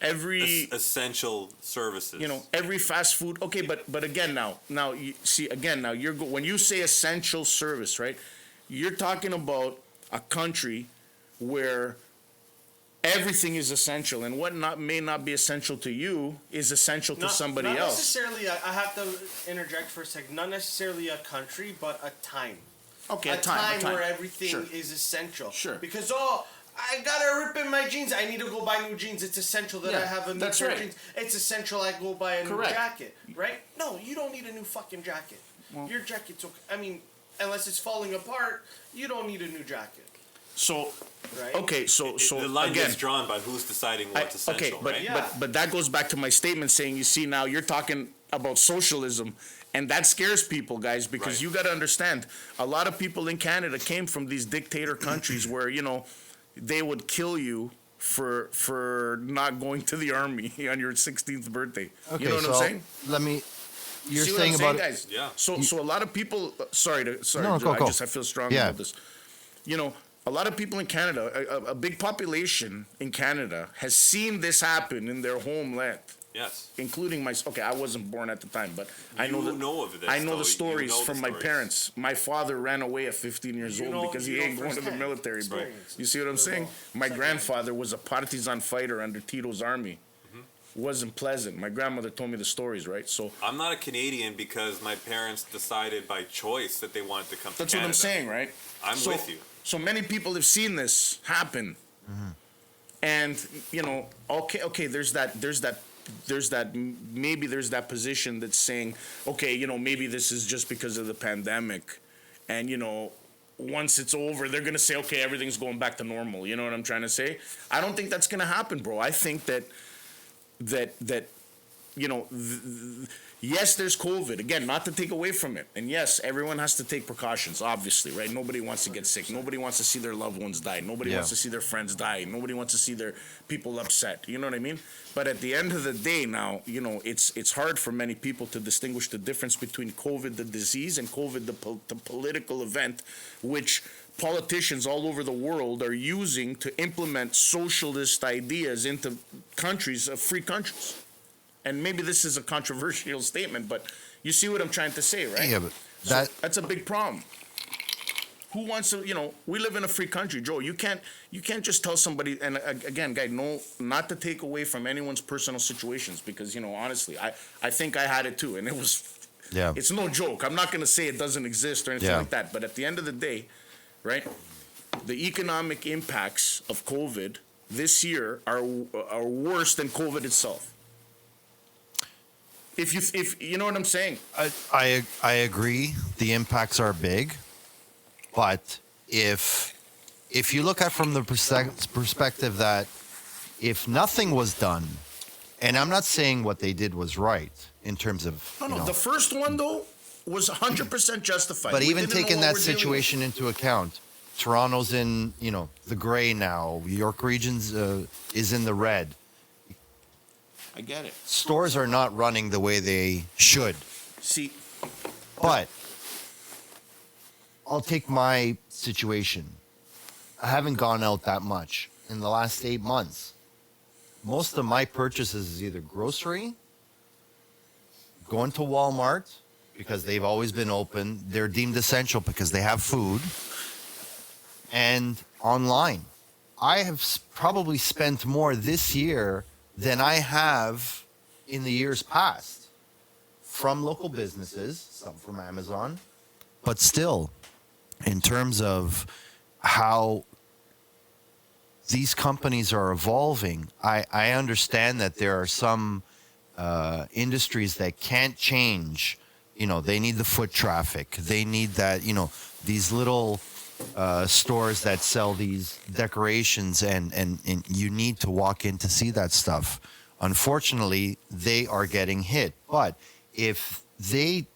Every Essential services. every fast food. Okay, but again, now you see, when you say essential service, right? You're talking about a country where everything is essential, and what may not be essential to you is essential to somebody not else. Necessarily, I have to interject for a second. Not necessarily a country, but a time. Okay, a time where Sure. everything is essential. Sure. Because I gotta rip in my jeans. I need to go buy new jeans. It's essential that I have a new that's pair right. of jeans. It's essential I go buy a Correct. new jacket, right? No, you don't need a new fucking jacket. Your jacket's okay. I mean, unless it's falling apart, you don't need a new jacket, So, right? okay, so The line again, gets drawn by who's deciding what's essential, but, right? Yeah. but that goes back to my statement saying, you see, now you're talking about socialism, and that scares people, guys, because Right. you got to understand, a lot of people in Canada came from these dictator countries where they would kill you for not going to the army on your 16th birthday. Okay, You know what so I'm saying? let me. You're See what saying I'm about guys? Yeah. So a lot of people. Sorry, No, Joe, go. I feel strong Yeah. about this. A lot of people in Canada, a big population in Canada has seen this happen in their homeland, Yes. including okay, I wasn't born at the time, but I You know know of this, I know though. the You stories know the from my stories. parents. My father ran away at 15 years You old know- because you he know ain't going to the firsthand military, bro. experience. You see what I'm saying? My grandfather was a partisan fighter under Tito's army. Wasn't pleasant. My grandmother told me the stories, right? So I'm not a Canadian because my parents decided by choice that they wanted to come to that's Canada. what I'm saying, right? I'm So- with you. So many people have seen this happen. And okay, there's that maybe there's that position that's saying, okay, maybe this is just because of the pandemic, and once it's over, they're gonna say, okay, everything's going back to normal. You know what I'm trying to say? I don't think that's gonna happen, bro. I think that yes, there's COVID. Again, not to take away from it. And yes, everyone has to take precautions, obviously, right? Nobody wants to get sick. Nobody wants to see their loved ones die. Nobody Yeah. wants to see their friends die. Nobody wants to see their people upset. You know what I mean? But at the end of the day now, it's hard for many people to distinguish the difference between COVID, the disease, and COVID, the political event, which politicians all over the world are using to implement socialist ideas into countries, free countries. And maybe this is a controversial statement, but you see what I'm trying to say, right? Yeah, but So that's a big problem. Who wants to, we live in a free country, Joe. You can't just tell somebody, and again, guy, no, not to take away from anyone's personal situations, because, honestly, I think I had it too, and it's no joke. I'm not going to say it doesn't exist or anything Yeah. like that, but at the end of the day, right, the economic impacts of COVID this year are worse than COVID itself. If you know what I'm saying. I agree. The impacts are big, but if you look at from the perspective that if nothing was done, and I'm not saying what they did was right in terms of No, the first one though was 100% justified. but We even didn't know taking what that we're dealing situation into account, Toronto's in the gray now. York Region's is in the red. with. I get it. Stores are not running the way they should. See, But I'll take my situation. I haven't gone out that much in the last 8 months. Most of my purchases is either grocery, going to Walmart because they've always been open. They're deemed essential because they have food, and online. I have probably spent more this year than I have in the years past from local businesses, some from Amazon, but still, in terms of how these companies are evolving, I understand that there are some industries that can't change. They need the foot traffic. They need that, these little stores that sell these decorations and you need to walk in to see that stuff. Unfortunately, they are getting hit. But if they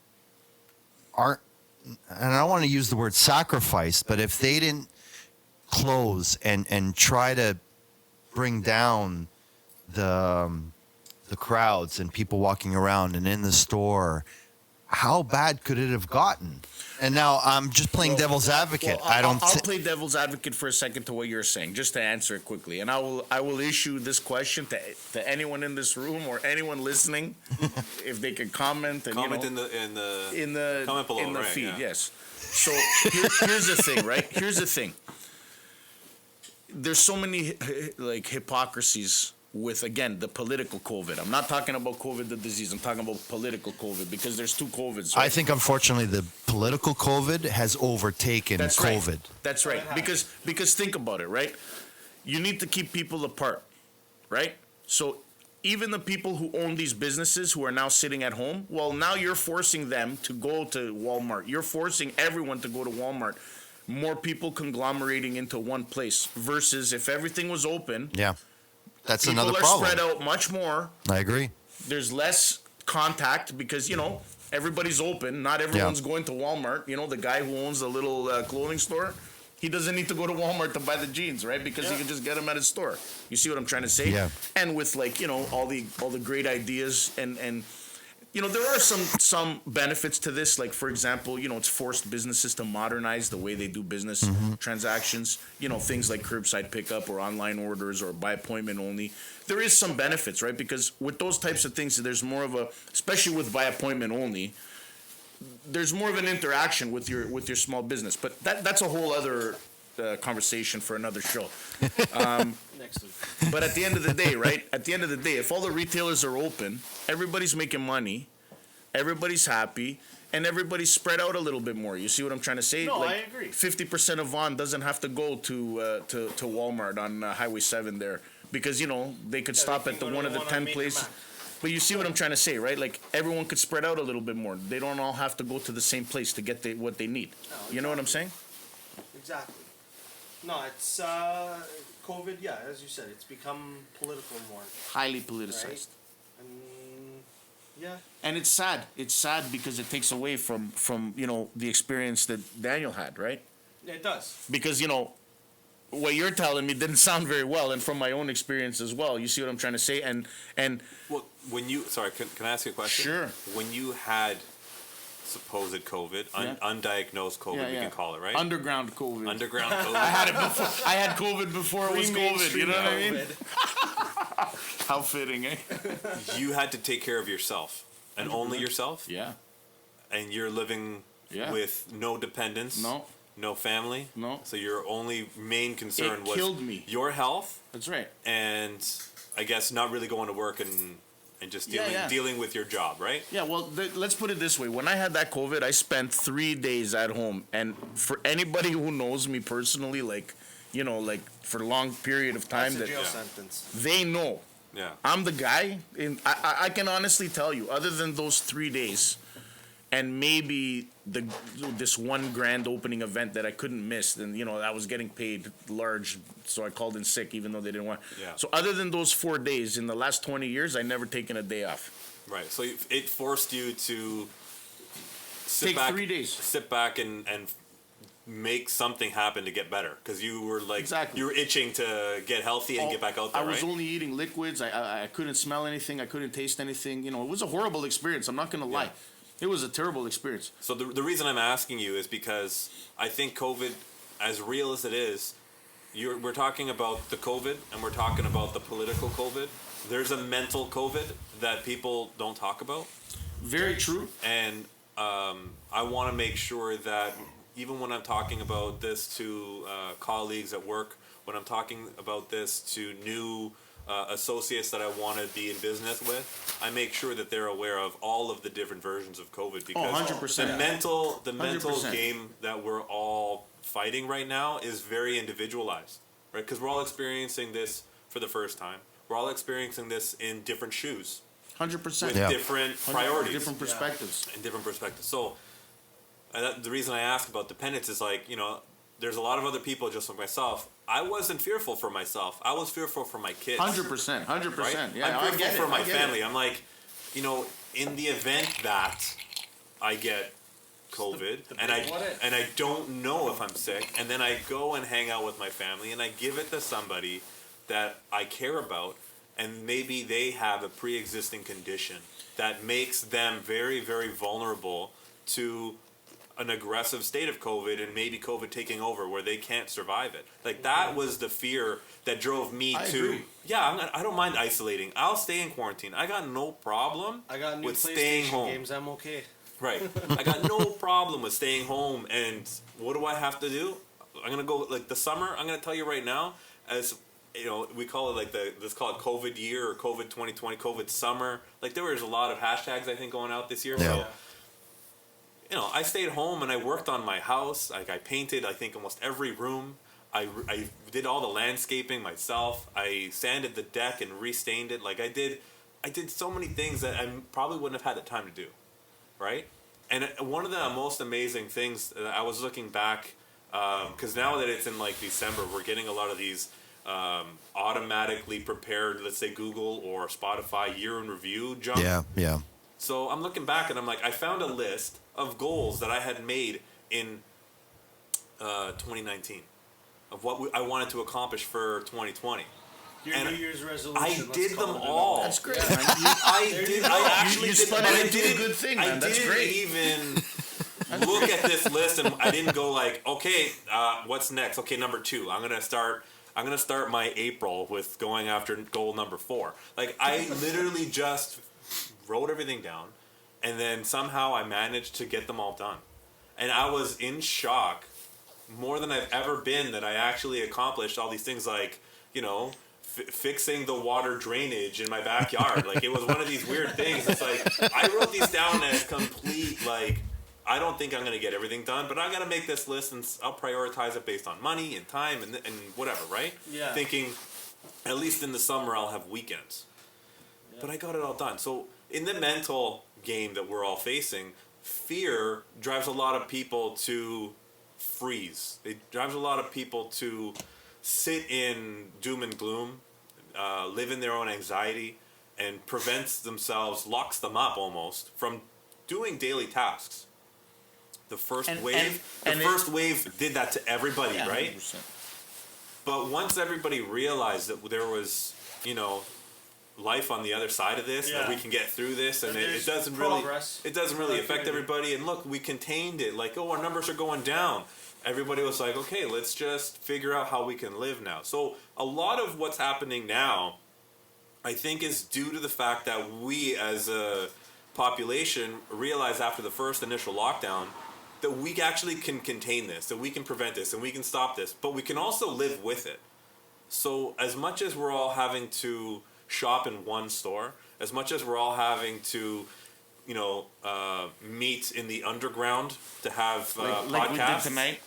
aren't, and I don't want to use the word sacrifice, but if they didn't close and try to bring down the crowds and people walking around and in the store, how bad could it have gotten? And now I'm just playing devil's advocate. I'll play devil's advocate for a second to what you're saying, just to answer it quickly. And I will issue this question to anyone in this room or anyone listening, if they can comment. And, Comment in the comment below, in the right, feed. yeah. Yes. So here's the thing, right? Here's the thing. There's so many hypocrisies with, again, the political COVID. I'm not talking about COVID, the disease. I'm talking about political COVID, because there's two COVIDs. Right? I think, unfortunately, the political COVID has overtaken That's COVID. Right. That's right. Because think about it, right? You need to keep people apart, right? So even the people who own these businesses who are now sitting at home, well, now you're forcing them to go to Walmart. You're forcing everyone to go to Walmart. More people conglomerating into one place versus if everything was open. Yeah, that's people another are problem. spread out much more. I agree. There's less contact because, everybody's open. Not everyone's going to Walmart. The guy who owns the little clothing store, he doesn't need to go to Walmart to buy the jeans, right? Because he can just get them at his store. You see what I'm trying to say? Yeah. And with all the great ideas and there are some benefits to this. Like, for example, it's forced businesses to modernize the way they do business transactions. Things like curbside pickup or online orders or by appointment only. There is some benefits, right? Because with those types of things, there's more of especially with by appointment only, there's more of an interaction with your small business. But that's a whole other conversation for another show. Next week. But at the end of the day, right? At the end of the day, if all the retailers are open, everybody's making money, everybody's happy, and everybody's spread out a little bit more. You see what I'm trying to say? No, I agree. 50% of Vaughan doesn't have to go to Walmart on Highway 7 there because they could Yeah, stop they at can the go one to of the one on 10 Major places. Mac. But you see what I'm trying to say, right? Like everyone could spread out a little bit more. They don't all have to go to the same place to get what they need. No, You know what I'm saying? Exactly. No, it's COVID. Yeah, as you said, it's become political more. Highly politicized. I mean, yeah. And it's sad. It's sad because it takes away from the experience that Daniel had, right? It does. Because what you're telling me didn't sound very well, and from my own experience as well. You see what I'm trying to say? And Well, sorry, can I ask you a question? Sure. When you had supposed COVID, Yeah. undiagnosed COVID, we can call it, right? Underground COVID. Underground COVID. I had COVID before it was COVID. You know what I mean? COVID. How fitting, eh? You had to take care of yourself and only yourself, Yeah. and you're living Yeah. with no dependents, No. no family. No. So your only main concern It was killed me. your health, That's right. and I guess not really going to work and just dealing with your job, right? Yeah, well, let's put it this way. When I had that COVID, I spent 3 days at home. And for anybody who knows me personally, like for a long period of time, That's a jail Yeah. sentence. they know Yeah. I'm the guy. I can honestly tell you, other than those 3 days, and maybe this one grand opening event that I couldn't miss, then I was getting paid large, so I called in sick even though they didn't want. Yeah. So other than those 4 days, in the last 20 years, I never taken a day off. Right. So it forced you to sit Take back, 3 days. sit back and make something happen to get better, because you were like Exactly. you were itching to get healthy and get back out there, I was right? only eating liquids. I couldn't smell anything. I couldn't taste anything. It was a horrible experience. I'm not gonna lie. It was a terrible experience. So the reason I'm asking you is because I think COVID, as real as it is, we're talking about the COVID and we're talking about the political COVID. There's a mental COVID that people don't talk about, Very true. and I want to make sure that even when I'm talking about this to colleagues at work, when I'm talking about this to new associates that I want to be in business with, I make sure that they're aware of all of the different versions of COVID, because 100%. the mental 100%. game that we're all fighting right now is very individualized, right? Because we're all experiencing this for the first time. We're all experiencing this in different shoes 100%. with Yeah. different priorities Different perspectives. and different perspectives. So the reason I ask about dependence is there's a lot of other people just like myself. I wasn't fearful for myself. I was fearful for my kids. 100%. 100%. Right? Yeah, I'm I fearful get for it. my I get family. it. I'm like, in the event that I get COVID the and big what if. I don't know if I'm sick, and then I go and hang out with my family and I give it to somebody that I care about, and maybe they have a pre-existing condition that makes them very, very vulnerable to an aggressive state of COVID and maybe COVID taking over where they can't survive it. Like that was the fear that drove me I to. agree. Yeah, I don't mind isolating. I'll stay in quarantine. I got no problem I got new with staying PlayStation home. games. I'm okay. Right. I got no problem with staying home. And what do I have to do? I'm gonna go like the summer. I'm gonna tell you right now, as we call it like let's call it COVID year or COVID 2020, COVID summer. Like there was a lot of hashtags I think going out this year. Yeah. So I stayed home and I worked on my house. Like I painted, I think almost every room. I did all the landscaping myself. I sanded the deck and restained it. Like I did so many things that I probably wouldn't have had the time to do, right? And one of the most amazing things that I was looking back, because now that it's in like December, we're getting a lot of these automatically prepared, let's say Google or Spotify year in review junk. Yeah. So I'm looking back and I'm like, I found a list of goals that I had made in 2019 of what I wanted to accomplish for 2020. Your And New Year's resolution. I let's did call them it all. That's great, Yeah. man. I There did. you go. I actually You did. spun but it I into a didn't- good thing, I man. That's didn't great. even look at this list, and I didn't go like, okay, what's next? Okay, number 2. I'm gonna start my April with going after goal number 4. Like I literally just wrote everything down, and then somehow I managed to get them all done, and I was in shock more than I've ever been that I actually accomplished all these things, like fixing the water drainage in my backyard. Like it was one of these weird things. It's like I wrote these down as complete like I don't think I'm gonna get everything done, but I gotta make this list and I'll prioritize it based on money and time and whatever, right? Yeah. Thinking At least in the summer, I'll have weekends. But I got it all done. So in the mental game that we're all facing, fear drives a lot of people to freeze. It drives a lot of people to sit in doom and gloom, live in their own anxiety, and prevents themselves, locks them up almost from doing daily tasks. The first wave did that to everybody, Yeah, right? 100%. But once everybody realized that there was, life on the other side of this, that we can get through this, and it There's doesn't progress. really affect everybody. And look, we contained it. Like, our numbers are going down. Everybody was like, okay, let's just figure out how we can live now. So a lot of what's happening now, I think, is due to the fact that we as a population realized after the first initial lockdown that we actually can contain this, that we can prevent this, and we can stop this, but we can also live with it. So as much as we're all having to shop in one store, as much as we're all having to, meet in the underground to have Like we did podcasts, tonight.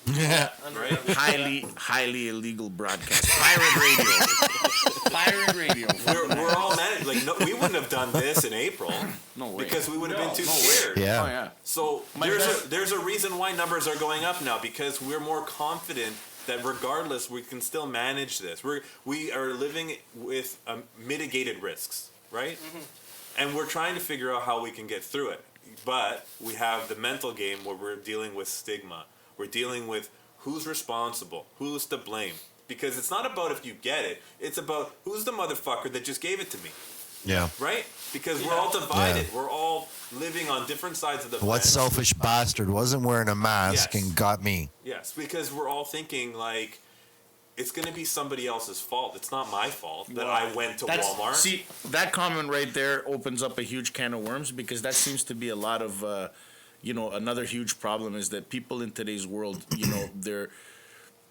right? Highly illegal broadcast. Pirate radio. Pirate radio. We're all managed. Like, no, we wouldn't have done this in April No way. because we would have been too No way. scared. Yeah. Oh, yeah. So My best- there's a reason why numbers are going up now, because we're more confident that regardless we can still manage this. We are living with mitigated risks, right? And we're trying to figure out how we can get through it. But we have the mental game where we're dealing with stigma. We're dealing with who's responsible, who's to blame. Because it's not about if you get it, it's about who's the motherfucker that just gave it to me. Yeah. Right? Because we're all divided. We're all living on different sides of the What fence. selfish bastard wasn't wearing a mask Yes. and got me? Yes, because we're all thinking like it's going to be somebody else's fault. It's not my fault that I went to Walmart. See, that comment right there opens up a huge can of worms, because that seems to be a lot of, another huge problem is that people in today's world,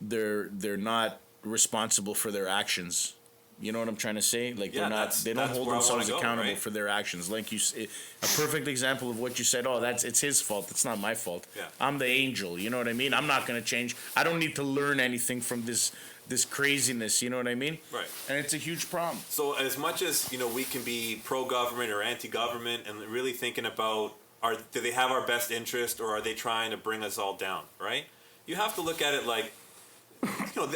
they're not responsible for their actions. You know what I'm trying to say? Like, Yeah, they don't that's hold where I wanna themselves go, accountable right? for their actions. Like a perfect example of what you said. Oh, it's his fault. It's not my fault. Yeah. I'm the angel. You know what I mean? I'm not going to change. I don't need to learn anything from this craziness. You know what I mean? Right. And it's a huge problem. So as much as we can be pro-government or anti-government, and really thinking about do they have our best interest, or are they trying to bring us all down? Right? You have to look at it like,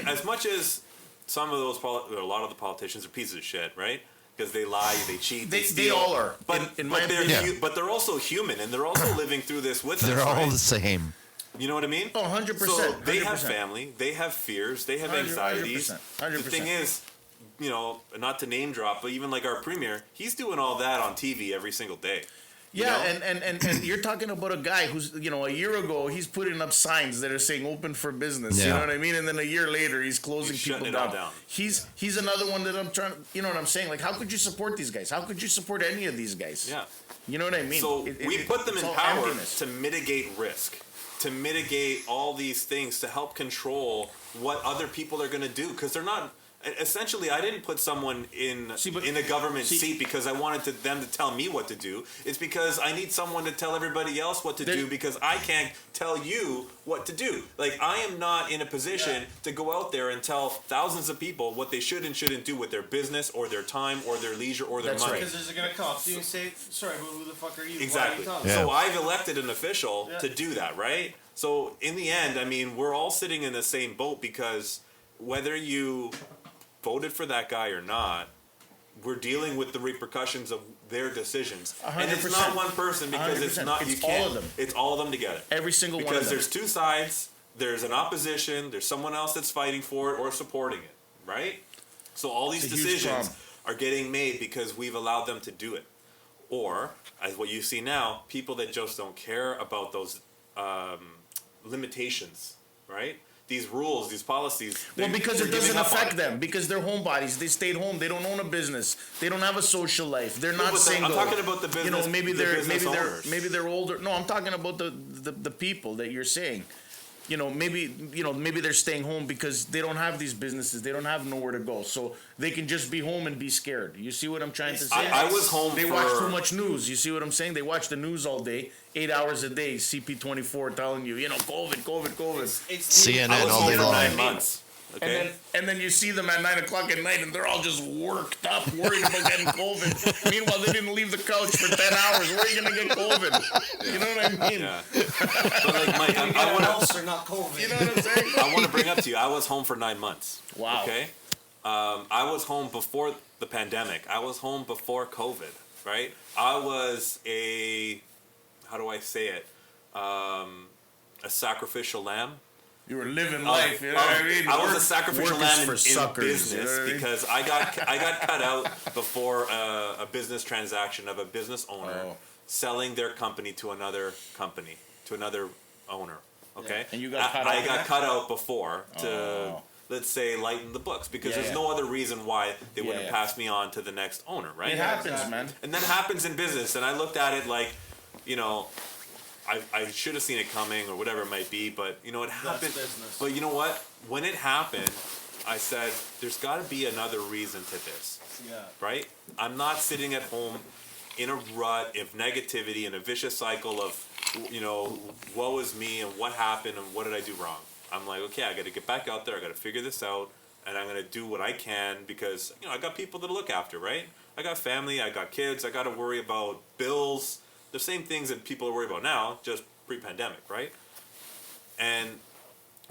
as much as some of those or a lot of the politicians are pieces of shit, right? Because they lie, they cheat, they steal. They all are. But in my they're opinion. but they're also human, and they're also living through this with us. They're all right? the same. You know what I mean? Oh, 100%. So they 100%. have family, they have fears, they have 100%, anxieties. 100%. The thing is, not to name drop, but even like our premier, he's doing all that on TV every single day. Yeah, and you're talking about a guy who's, a year ago, he's putting up signs that are saying open for business. You Yeah. know what I mean? And then a year later, he's closing He's people shutting it all down. down. He's another one that I'm trying to, you know what I'm saying? Like, how could you support these guys? How could you support any of these guys? Yeah. You know what I mean? So we put them it's in all power emptiness. to mitigate risk, to mitigate all these things, to help control what other people are going to do, because they're not. Essentially, I didn't put someone in a government seat because I wanted them to tell me what to do. It's because I need someone to tell everybody else what to do, because I can't tell you what to do. Like, I am not in a position to go out there and tell thousands of people what they should and shouldn't do with their business or their time or their leisure or their That's money. right. Because there's going to come up to you and say, sorry, who the fuck are you? Exactly. Why are you talking? Yeah. So I've elected an official Yeah. to do that, right? So in the end, I mean, we're all sitting in the same boat, because whether you voted for that guy or not, we're dealing with the repercussions of their decisions. And it's 100%. not one person, because it's 100%. not It's you can't. all of them. It's all of them together. Every single one of Because them. there's two sides. There's an opposition. There's someone else that's fighting for it or supporting it, right? So all these It's a huge decisions problem. are getting made because we've allowed them to do it. Or, as what you see now, people that just don't care about those limitations, right? These rules, these policies. Well, because it doesn't affect them. them. Because they're homebodies. They stayed home. They don't own a business. They don't have a social life. They're not but single. I'm talking about the business. maybe the they're business owners. maybe they're older. No, I'm talking about the people that you're saying. Maybe they're staying home because they don't have these businesses. They don't have nowhere to go, so they can just be home and be scared. You see what I'm trying to say? I was home They for. watch too much news. You see what I'm saying? They watch the news all day, 8 hours a day. CP24 telling you, COVID. It's CNN I was all home day for long. 9 months. Okay. And then you see them at 9 o'clock at night, and they're all just worked up, worried about getting COVID. Meanwhile, they didn't leave the couch for 10 hours. Where are you gonna get COVID? You know what I mean? Yeah. But like Mike, I Anyone want else or not COVID? You know what I'm saying? I want to bring up to you. I was home for 9 months. Wow. Okay. I was home before the pandemic. I was home before COVID. Right. I was how do I say it? A sacrificial lamb. You were living life. You know what I mean? I was a Work- sacrificial work is lamb for in suckers, business you know what I mean? because I got cut out before a business transaction of a business owner Oh. selling their company to another owner. Okay, And you got cut I out got for cut out before to Oh. let's say lighten the books because Yeah, there's yeah. no other reason why they Yeah, wouldn't yeah. pass me on to the next owner, right? It happens, exactly. man. And that happens in business. And I looked at it like, you know, I should have seen it coming or whatever it might be, but you know, it happened. business. But you know what? When it happened, I said, there's got to be another reason to this, Yeah. right? I'm not sitting at home in a rut of negativity and a vicious cycle of, you know, woe is me and what happened and what did I do wrong. I'm like, okay, I got to get back out there. I got to figure this out. And I'm going to do what I can because, you know, I got people to look after, right? I got family, I got kids, I got to worry about bills, the same things that people are worried about now, just pre-pandemic, right? And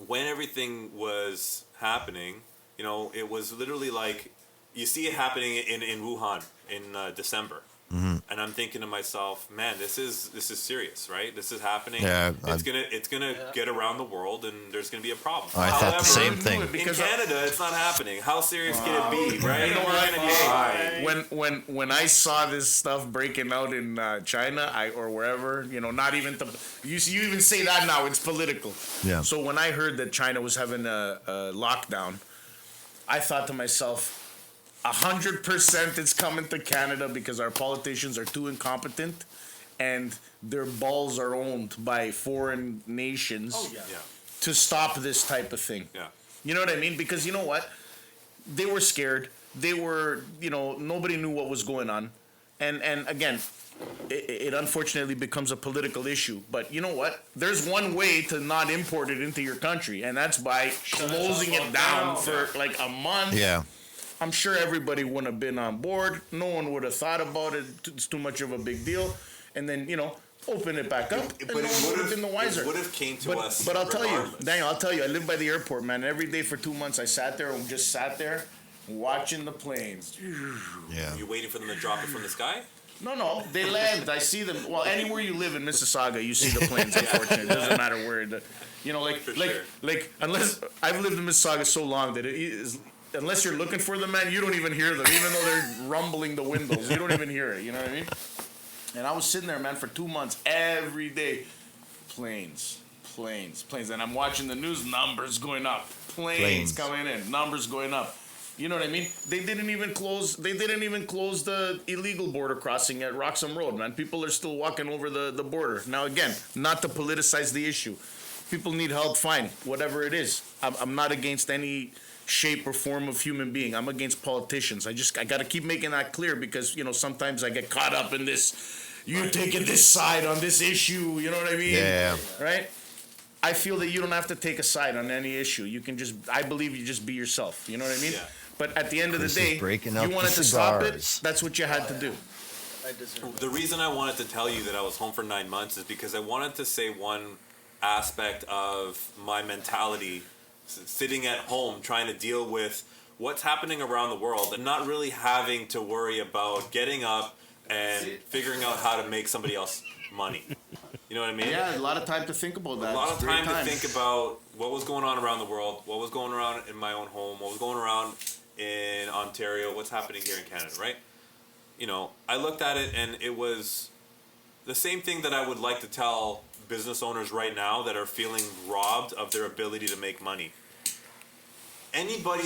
when everything was happening, you know, it was literally like, you see it happening in Wuhan in December. And I'm thinking to myself, man, this is serious, right? This is happening. Yeah, It's gonna get around the world, and there's gonna be a problem. I thought the However, same thing. In Because Canada, it's not happening. How serious can it be, right? You know We're what? gonna get- When I saw this stuff breaking out in China, or wherever, you know, not even you even say that now, it's political. Yeah. So when I heard that China was having a lockdown, I thought to myself, 100% it's coming to Canada because our politicians are too incompetent, and their balls are owned by foreign nations Oh yeah. Yeah, to stop this type of thing. yeah. You know what I mean? Because you know what? They were scared. They were, you know, nobody knew what was going on. And again, it unfortunately becomes a political issue. But you know what? There's one way to not import it into your country, and that's by closing it down for like a month. Yeah. I'm sure everybody wouldn't have been on board. No one would have thought about it. It's too much of a big deal. And then, you know, open it back up. And But no it one would would have been the wiser. It would have came to us. But I'll tell you, regardless. Daniel, I'll tell you, I live by the airport, man. Every day for 2 months, I sat there and just sat there watching the planes. Yeah. You waiting for them to drop it from the sky? No, they land. I see them. Well, anywhere you live in Mississauga, you see the planes. Unfortunately, it doesn't matter where. You know, For sure. unless I've lived in Mississauga so long that it is. Unless you're looking for them, man, you don't even hear them. Even though they're rumbling the windows, you don't even hear it. You know what I mean? And I was sitting there, man, for 2 months, every day, planes. And I'm watching the news, numbers going up, planes coming in, numbers going up. You know what I mean? They didn't even close the illegal border crossing at Roxham Road, man. People are still walking over the border. Now again, not to politicize the issue. People need help, fine, whatever it is. I'm not against any shape or form of human being. I'm against politicians. I got to keep making that clear because, you know, sometimes I get caught up in this, you're taking this side on this issue, you know what I mean? Yeah. Right? I feel that you don't have to take a side on any issue. You can I believe you just be yourself, you know what I mean? Yeah. But at the end of the Chris is day, breaking you out the wanted to stop it, cigars. that's what you had to do. I deserve The reason I wanted to tell you that I was home for 9 months is because I wanted to say one aspect of my mentality sitting at home trying to deal with what's happening around the world and not really having to worry about getting up and figuring out how to make somebody else money. You know what I mean? Yeah, a lot of time to think about that. A lot of It's great time to think about what was going on around the world, what was going around in my own home, what was going around in Ontario, what's happening here in Canada, right? You know, I looked at it and it was the same thing that I would like to tell business owners right now that are feeling robbed of their ability to make money. Anybody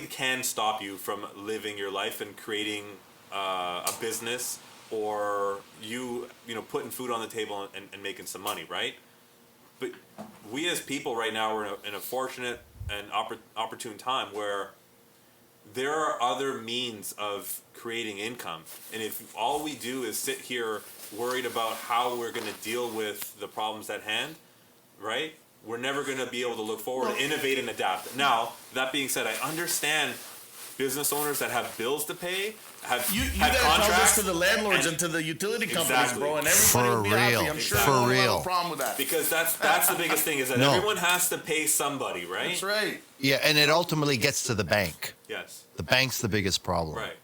can stop you from living your life and creating a business or you know putting food on the table and making some money, right? But we as people right now are in a fortunate and opportune time where there are other means of creating income. And if all we do is sit here worried about how we're going to deal with the problems at hand, right? we're never going to be able to look forward, innovate, and adapt. Now, that being said, I understand business owners that have bills to pay, You have gotta tell this contracts, to the landlords and to the utility companies, Exactly. bro, and everybody will be For happy. real. I'm sure For they won't have real. a problem with that. because that's the biggest thing is that No. everyone has to pay somebody, right? That's right. Yeah, and it ultimately gets to the bank. Yes. The bank's the biggest problem. Right.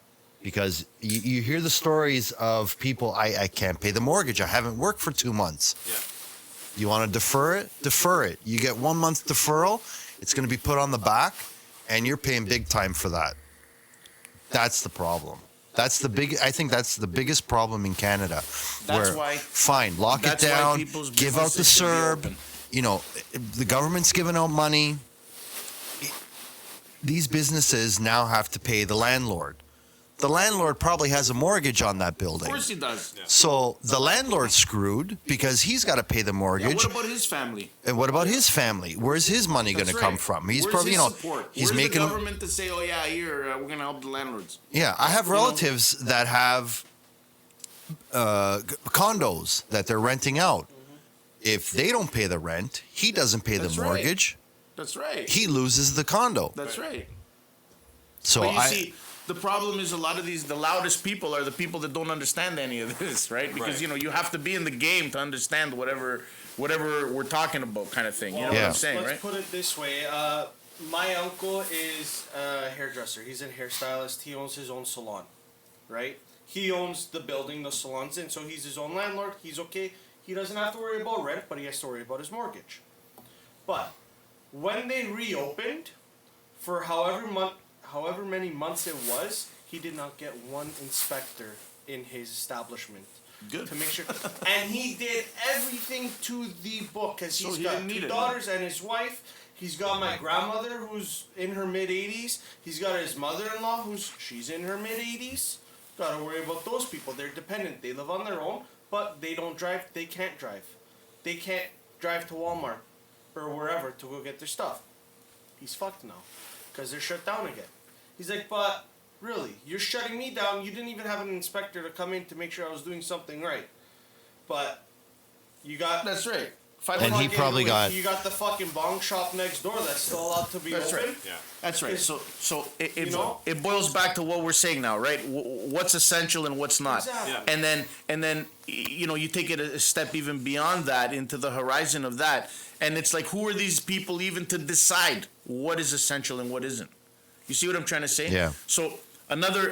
Because you hear the stories of people, I can't pay the mortgage. I haven't worked for 2 months. Yeah. You want to defer it? Defer it. You get 1 month deferral. It's going to be put on the back, and you're paying big time for that. That's the problem. I think that's the biggest problem in Canada. That's where, why- fine, lock it that's why down, people's give out the businesses should be CERB. open. You know, the government's giving out money. These businesses now have to pay the landlord. The landlord probably has a mortgage on that Of building. course he does. Yeah. So the landlord's screwed because he's got to pay the Yeah, mortgage. what about his family? And what about his family? Where's his money going to That's come right. from? He's Where's probably, his you know, support? he's Where's making. the government to say, "Oh yeah, here we're gonna help the landlords." Yeah, I have You know? relatives that have condos that they're renting out. If they don't pay the rent, he doesn't pay That's the right. mortgage. That's right. He loses the condo. That's right. So But you I. see, the problem is a lot of the loudest people are the people that don't understand any of this, right? Because Right. you have to be in the game to understand whatever we're talking about, kind of thing. You know what Yeah. I'm saying, Let's right? put it this way. My uncle is a hairdresser. He's a hairstylist. He owns his own salon, right? He owns the building the salon's in, so he's his own landlord. He's okay. He doesn't have to worry about rent, but he has to worry about his mortgage. But when they reopened, for however many months it was, he did not get one inspector in his establishment. Good. To make sure, and he did everything to the book because So he's he got didn't need two it, daughters and his wife. He's got my grandmother who's in her mid 80s. He's got his mother-in-law she's in her mid 80s. Got to worry about those people. They're dependent. They live on their own, but they don't drive. They can't drive. They can't drive to Walmart or wherever to go get their stuff. He's fucked now because they're shut down again. He's like, but really, you're shutting me down. You didn't even have an inspector to come in to make sure I was doing something right. But you got That's right. And he probably got. you got the fucking bong shop next door that's still allowed to be That's open. right. Yeah. That's right. So You know? it boils back to what we're saying now, right? What's essential and what's not. Exactly. Yeah. And then you take it a step even beyond that into the horizon of that, and it's like, who are these people even to decide what is essential and what isn't? You see what I'm trying to say? Yeah. So another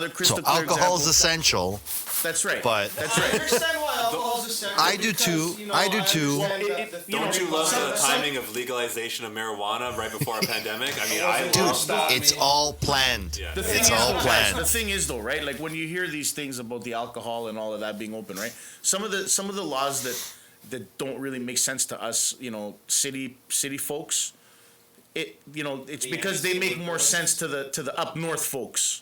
crystal So clear alcohol's example. essential, That's right. but That's I right. understand why alcohol's essential. I do because, too. you know, I do too. understand Well, that the Don't thing you love about- the timing of legalization of marijuana right before a pandemic? I mean, I Dude, love that. it's all planned. Yeah. The thing It's is, all though, planned. guys, the thing is, though, right? Like when you hear these things about the alcohol and all of that being open, right? Some of the laws that don't really make sense to us, city folks. It's The because they NBC make would more go- sense to the up north folks,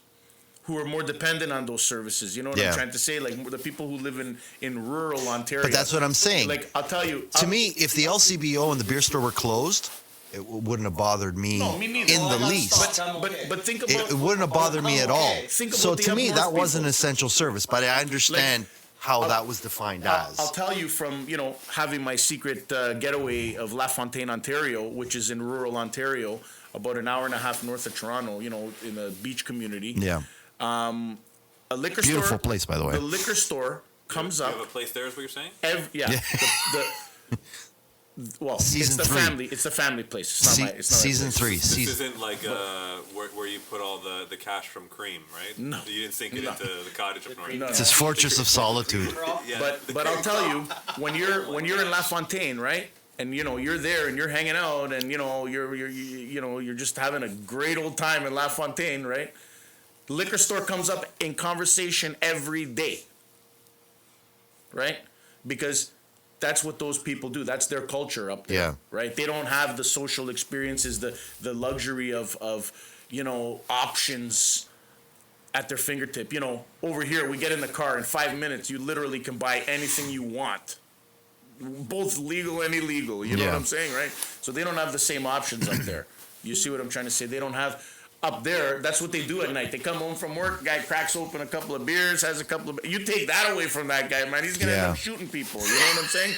who are more dependent on those services. You know what Yeah. I'm trying to say? Like the people who live in rural Ontario. But that's what I'm saying. Like I'll tell you. To me, if the LCBO and the beer store were closed, it wouldn't have bothered me No, me neither. in Well, I the got least. stopped. I'm okay. but think about It wouldn't have bothered me at I'm all. okay. Think So about the to up me, north that was an people. essential service, but I understand how that was defined I'll as. tell you from having my secret getaway of LaFontaine, Ontario, which is in rural Ontario, about an hour and a half north of Toronto. In a beach community. Yeah. A liquor Beautiful store. place, by the way. The liquor store comes You up. have a place there, is what you're saying? Well, Season it's the 3. family. It's the family place. It's not it's not my Season place. 3. This Season. isn't like where you put all the cash from Cream, right? No. You didn't sink it No. into the cottage of North. No, It's his fortress of solitude. Yeah, the But I'll Cream tell crop. you, when you're in LaFontaine, right? And you're there and you're hanging out and you're just having a great old time in LaFontaine, right? Liquor store comes up in conversation every day. Right? Because that's what those people do. That's their culture up there. Yeah. Right? They don't have the social experiences, the luxury of options at their fingertip. Over here we get in the car in 5 minutes, you literally can buy anything you want. Both legal and illegal. You know Yeah. what I'm saying, right? So they don't have the same options up there. You see what I'm trying to say? They don't have Up there, that's what they do at night. They come home from work, guy cracks open a couple of beers, has a couple of. You take that away from that guy, man. He's gonna end Yeah. up shooting people. You know what I'm saying?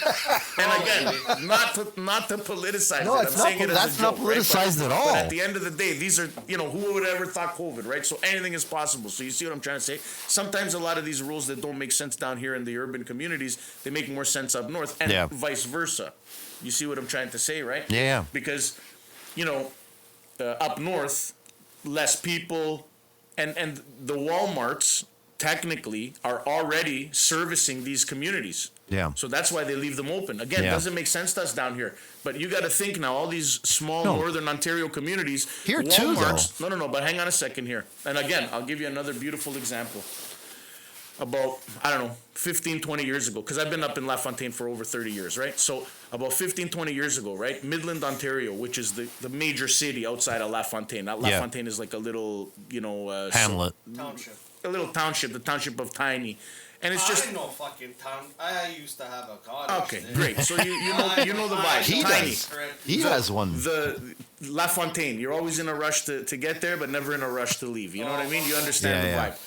And again, not to politicize No, it. it's I'm saying not- it as that's a not joke, right? politicized at But all. at the end of the day, these are who would ever thought COVID, right? So anything is possible. So you see what I'm trying to say? Sometimes a lot of these rules that don't make sense down here in the urban communities, they make more sense up north, and Yeah. vice versa. You see what I'm trying to say, right? Yeah. Because up north, less people, and the Walmarts technically are already servicing these communities. Yeah. So that's why they leave them open. Again, Yeah. doesn't make sense to us down here. But you got to think now, all these small No. northern Ontario communities. Here too, Walmarts, No. But hang on a second here. And again, I'll give you another beautiful example. About, 15, 20 years ago, because I've been up in LaFontaine for over 30 years, right? So about 15, 20 years ago, right? Midland, Ontario, which is the major city outside of LaFontaine. Now, Yeah. LaFontaine is like a little, Hamlet. Township. a little township, the township of Tiny. And it's just, I know fucking town. I used to have a cottage. okay, there. great. So you know the vibe. He Tiny. does. He has one. The LaFontaine, you're always in a rush to get there, but never in a rush to leave. You know what I mean? You understand Yeah, the yeah. vibe.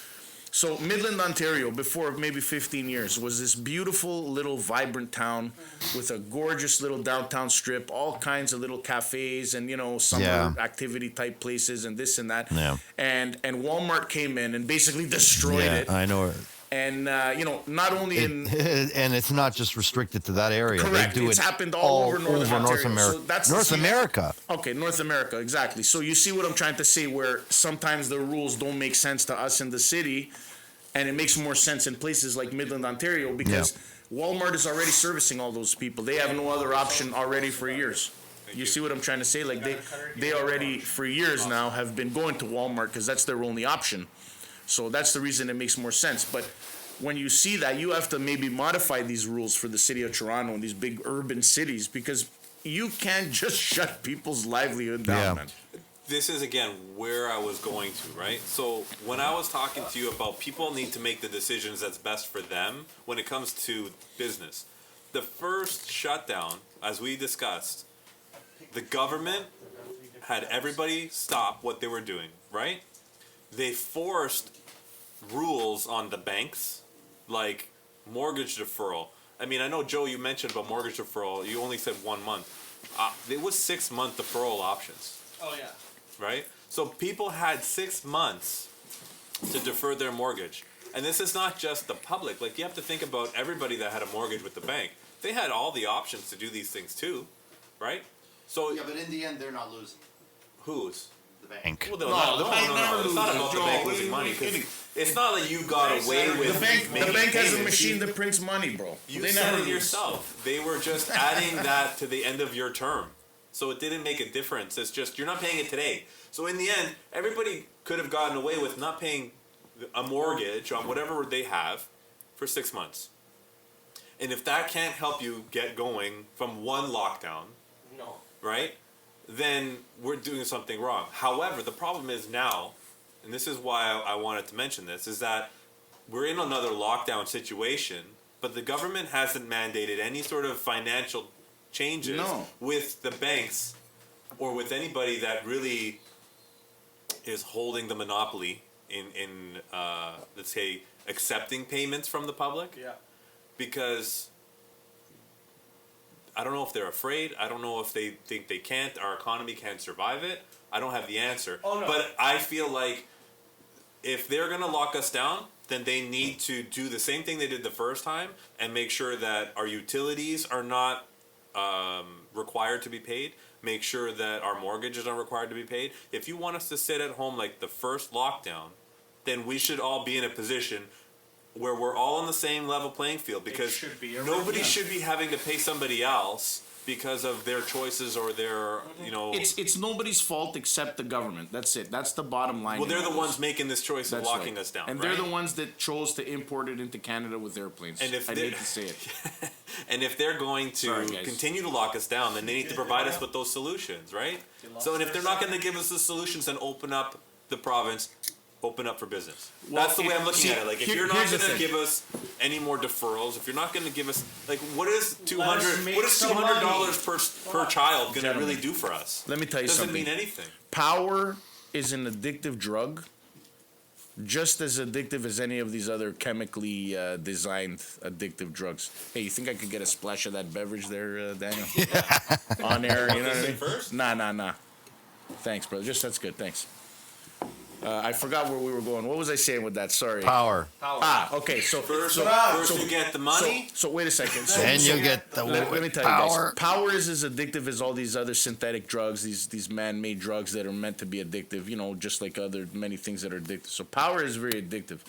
So Midland, Ontario, before maybe 15 years, was this beautiful little vibrant town with a gorgeous little downtown strip, all kinds of little cafes and summer Yeah. activity type places and this and that. Yeah. And Walmart came in and basically destroyed Yeah, it. I know. And not only in And it's not just restricted to that area. Correct. They do It's it happened all over Northern North Ontario. America. So that's the North same- America. Okay, North America, exactly. So you see what I'm trying to say, where sometimes the rules don't make sense to us in the city, and it makes more sense in places like Midland, Ontario, because Walmart is already servicing all those people. They have no other option already for years. You see what I'm trying to say? Like they already for years now have been going to Walmart because that's their only option. So that's the reason it makes more sense. But when you see that, you have to maybe modify these rules for the city of Toronto and these big urban cities, because you can't just shut people's livelihood down, Yeah. man. This is again where I was going to, right? So when I was talking to you about people need to make the decisions that's best for them when it comes to business, the first shutdown, as we discussed, the government had everybody stop what they were doing, right? They forced rules on the banks, like mortgage deferral. I mean, I know, Joe, you mentioned about mortgage deferral. You only said 1 month. It was 6-month deferral options. Oh yeah. Right? So people had 6 months to defer their mortgage. And this is not just the public. Like, you have to think about everybody that had a mortgage with the bank. They had all the options to do these things too, right? So, but in the end, they're not losing. whose? The bank. Well, the bank never It's not loses, about the Joe. bank What are losing you money. 'Cause kidding? it's not like you got away with The bank making has a payments. machine that prints money, bro. You They said never it lose. yourself. They were just adding that to the end of your term. So it didn't make a difference. It's just you're not paying it today. So in the end, everybody could have gotten away with not paying a mortgage on whatever they have for 6 months. And if that can't help you get going from one lockdown, No. right, then we're doing something wrong. However, the problem is now, and this is why I wanted to mention this, is that we're in another lockdown situation, but the government hasn't mandated any sort of financial changes No. with the banks or with anybody that really is holding the monopoly in let's say, accepting payments from the public. Yeah. Because I don't know if they're afraid. I don't know if they think they can't. Our economy can't survive it. I don't have the answer. Oh, no. But I feel like if they're going to lock us down, then they need to do the same thing they did the first time and make sure that our utilities are not required to be paid. Make sure that our mortgages are required to be paid. If you want us to sit at home like the first lockdown, then we should all be in a position where we're all on the same level playing field, because should be a nobody yeah. should be having to pay somebody else because of their choices or their, It's nobody's fault except the government. That's it. That's the bottom line. well, they're in all the ones this. making this choice of That's locking right. us down, and right? they're the ones that chose to import it into Canada with airplanes. And if I they- hate to say it. And if they're going to Sorry, guys. continue to lock us down, then they need to provide us with those solutions, right? So, and if they're not going to give us the solutions, then open up the province, open up for business. Well, That's the way I'm looking see, at it. Like, if here- you're not here's the going to thing. give us any more deferrals, if you're not going to give us, like, what is Let us make some $200 per child going to Gentlemen, really do for us? let me tell you Doesn't something. mean anything. Power is an addictive drug, just as addictive as any of these other chemically designed addictive drugs. Hey, you think I could get a splash of that beverage there, Daniel? On air, you know what I mean? First? Nah. Thanks, brother. Just that's good. Thanks. I forgot where we were going. What was I saying with that? Sorry. Power. Okay. So First so you get the money. So wait a second. Then you get the Let me tell power. you guys, power is as addictive as all these other synthetic drugs, these man-made drugs that are meant to be addictive, you know, just like other many things that are addictive. So power is very addictive.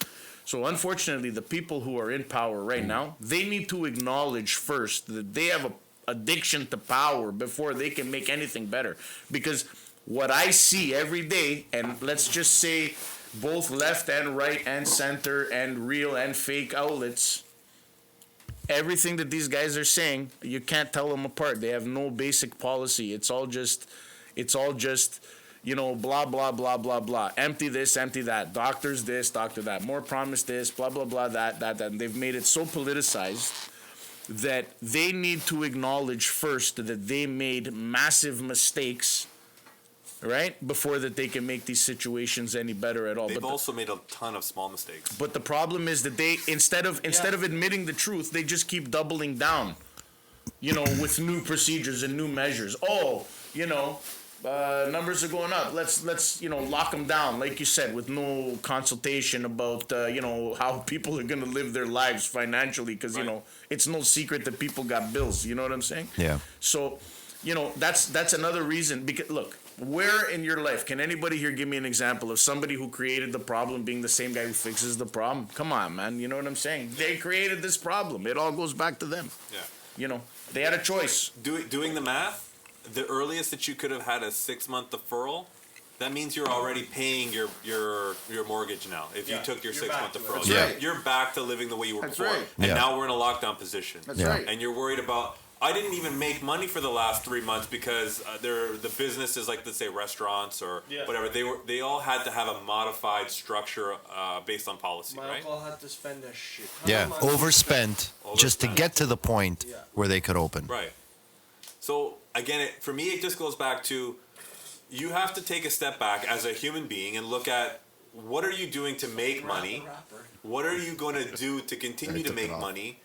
So unfortunately, the people who are in power right now, they need to acknowledge first that they have a addiction to power before they can make anything better. Because what I see every day, and let's just say both left and right and center and real and fake outlets, everything that these guys are saying, you can't tell them apart. They have no basic policy. It's all just, you know, blah, blah, blah, blah, blah. Empty this, empty that. Doctors this, doctor that. More promise this, blah, blah, blah, that. And they've made it so politicized that they need to acknowledge first that they made massive mistakes, right? Before that they can make these situations any better at all. They've But also made a ton of small mistakes. but the problem is that they instead of admitting the truth, they just keep doubling down, you know, with new procedures and new measures. Oh, you know, numbers are going up. Let's you know, lock them down, like you said, with no consultation about you know, how people are going to live their lives financially, because you Right. know, it's no secret that people got bills. You know what I'm saying? Yeah. So, you know, that's another reason. Because look, where in your life can anybody here give me an example of somebody who created the problem being the same guy who fixes the problem? Come on, man. You know what I'm saying? They created this problem. It all goes back to them. Yeah. You know, they had a choice. Doing the math, the earliest that you could have had a 6-month deferral, that means you're already paying your mortgage now. If you Yeah, took your you're 6-month back to it. deferral, That's you're, right. you're back to living the way you were That's before. right. And Yeah. now we're in a lockdown position. That's Yeah. right. And you're worried about. I didn't even make money for the last 3 months because the businesses, like let's say restaurants or Yeah. whatever, they all had to have a modified structure based on policy, My right? uncle had to spend a shit. ton Yeah, of money. overspent just to Overspent. get to the point Yeah. where they could open. Right. So again, for me, it just goes back to you have to take a step back as a human being and look at what are you doing to make money? What are you going to do to continue Already to took it make off. money?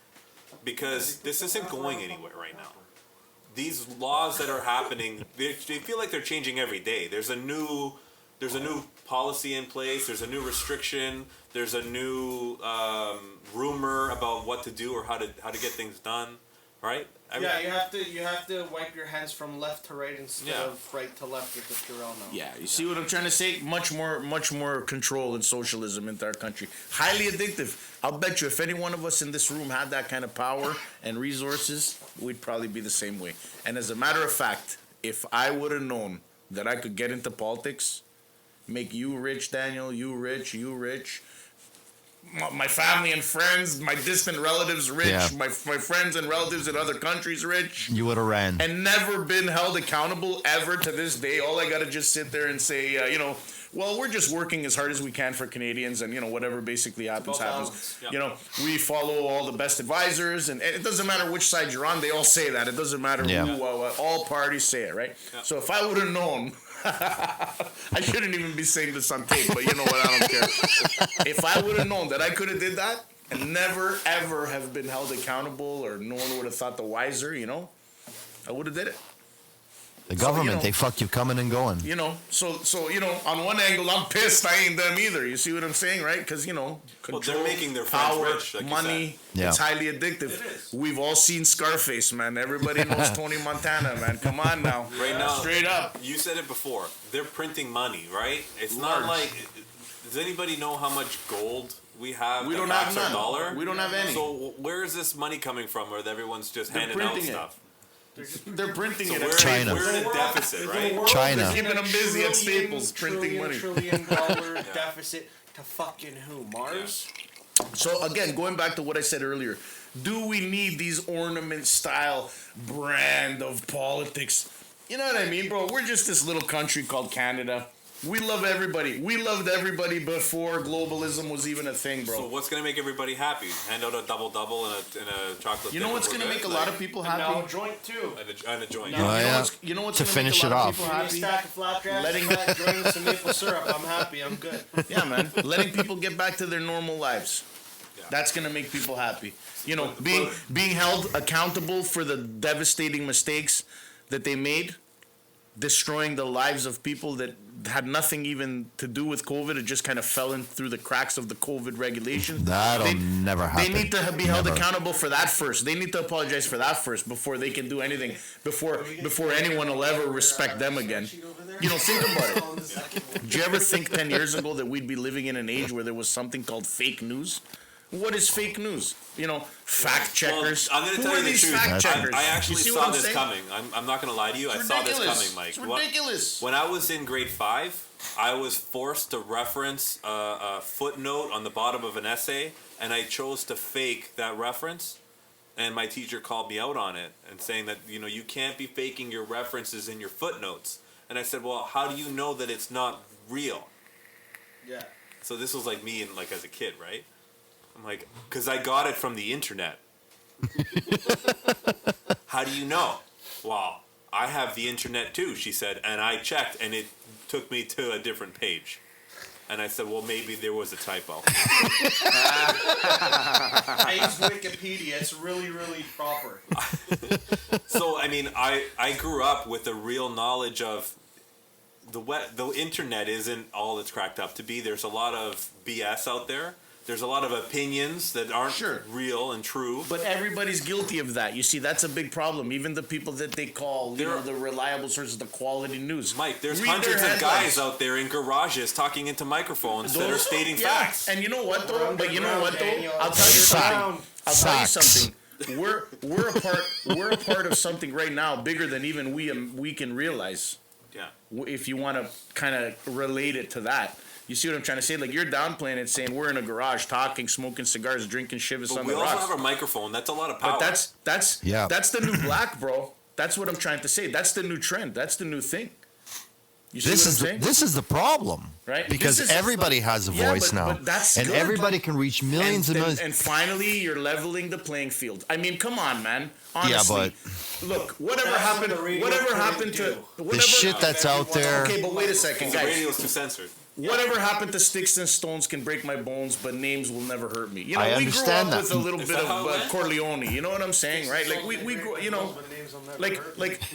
Because this isn't going anywhere right now. These laws that are happening, they feel like they're changing every day. There's a new policy in place. There's a new restriction. There's a new rumor about what to do or how to get things done. Right? I mean, Yeah, you have to wipe your hands from left to right instead Yeah. of right to left with the Purell now. Yeah, you see what I'm trying to say? Much more control and socialism into our country. Highly addictive. I'll bet you if any one of us in this room had that kind of power and resources, we'd probably be the same way. And as a matter of fact, if I would have known that I could get into politics, make you rich, Daniel, you rich, my family and friends, my distant relatives rich, Yeah. my friends and relatives in other countries rich, You would have ran. and never been held accountable ever to this day. All I got to just sit there and say, you know, well, we're just working as hard as we can for Canadians, and you know, whatever basically happens, about happens. balance. Yeah. You know, we follow all the best advisors, and it doesn't matter which side you're on. They all say that. It doesn't matter Yeah. who. All parties say it, right? Yeah. So if I would have known. I shouldn't even be saying this on tape, but you know what? I don't care. If I would have known that I could have did that and never ever have been held accountable, or no one would have thought the wiser, you know, I would have did it. The government, know- they fuck you coming and going. You know, so you know, on one angle, I'm pissed I ain't them either. You see what I'm saying, right? Because you know, Well, control, they're making their friends power, rich, like you money. said. Yeah. It's highly addictive. It is. We've all seen Scarface, man. Everybody knows Tony Montana, man. Come on now, Right now, straight up. You said it before. They're printing money, right? It's Large. not like. Does anybody know how much gold we have? We that don't backs have our none. dollar? We don't have any. So where is this money coming from? Where everyone's just They're handing out printing it. stuff? They're printing So it. we're, China. we're in a deficit, right? China. Keeping them busy at Staples, printing money. $1 trillion deficit to fucking who? Mars? So again, going back to what I said earlier, do we need these ornament style brand of politics? You know what I mean, bro? We're just this little country called Canada. We love everybody. We loved everybody before globalism was even a thing, bro. So what's gonna make everybody happy? Hand out a double and a chocolate. You know dip what's and gonna we're make a good? lot Like, of people And now a happy? joint too. and a joint. No. You know yeah. you know what's To gonna finish make a lot it of people Give me a happy? stack of flapjacks, Letting- flat joints, some maple syrup. I'm happy. I'm good. Yeah, man. Letting people get back to their normal lives. Yeah. That's gonna make people happy. You know, But- being held accountable for the devastating mistakes that they made, destroying the lives of people that had nothing even to do with COVID. It just kind of fell in through the cracks of the COVID regulations. That'll never happen. They need to be held Never. accountable for that first. They need to apologize for that first before they can do anything. Before anyone will ever respect them again. You know, think about it. Did you ever think 10 years ago that we'd be living in an age where there was something called fake news? What is fake news? You know, fact checkers. Well, I'm Who gonna tell are you the these truth. fact That's- checkers? I You actually see what saw I'm this saying? coming. I'm not gonna lie to you. I It's saw this ridiculous. coming, Mike. It's What- ridiculous. When I was in grade 5, I was forced to reference a footnote on the bottom of an essay, and I chose to fake that reference. And my teacher called me out on it and saying that you can't be faking your references in your footnotes. And I said, well, how do you know that it's not real? Yeah. So this was like me and like as a kid, right? I'm like, because I got it from the internet. How do you know? Well, I have the internet too, she said, and I checked, and it took me to a different page. And I said, well, maybe there was a typo. I use Wikipedia. It's really, really proper. So, I mean, I grew up with a real knowledge of the internet isn't all it's cracked up to be. There's a lot of BS out there. There's a lot of opinions that aren't Sure. real and true. But everybody's guilty of that. You see, that's a big problem. Even the people that they call, the reliable sources, the quality news. Mike, there's Read hundreds their of guys headlines. out there in garages talking into microphones that are stating facts. And you know what though? But you know what though? Daniel. I'll tell you something. Underground. I'll tell you Facts. something. We're a part of something right now bigger than even we can realize. Yeah. If you want to kind of relate it to that. You see what I'm trying to say? Like you're downplaying it, saying we're in a garage talking, smoking cigars, drinking shivas But on we the also rocks. have a microphone. That's a lot of power. But that's Yeah. that's the new black, bro. That's what I'm trying to say. That's the new trend. That's the new thing. You see This what is I'm saying? this is the problem, Right? Because This is- everybody has a Yeah, voice now, but that's and good. everybody can reach millions and millions. And finally, you're leveling the playing field. I mean, come on, man. Honestly, look, whatever That's happened, what the radio whatever couldn't happened to do. whatever. The shit that's out there. Okay, but wait a second, the guys. radio's too censored. Whatever happened to sticks and stones can break my bones, but names will never hurt me. You know, I we grew understand up that. with a little Is bit that of how it went? Corleone. You know what I'm saying, right? Like we grew, you know, like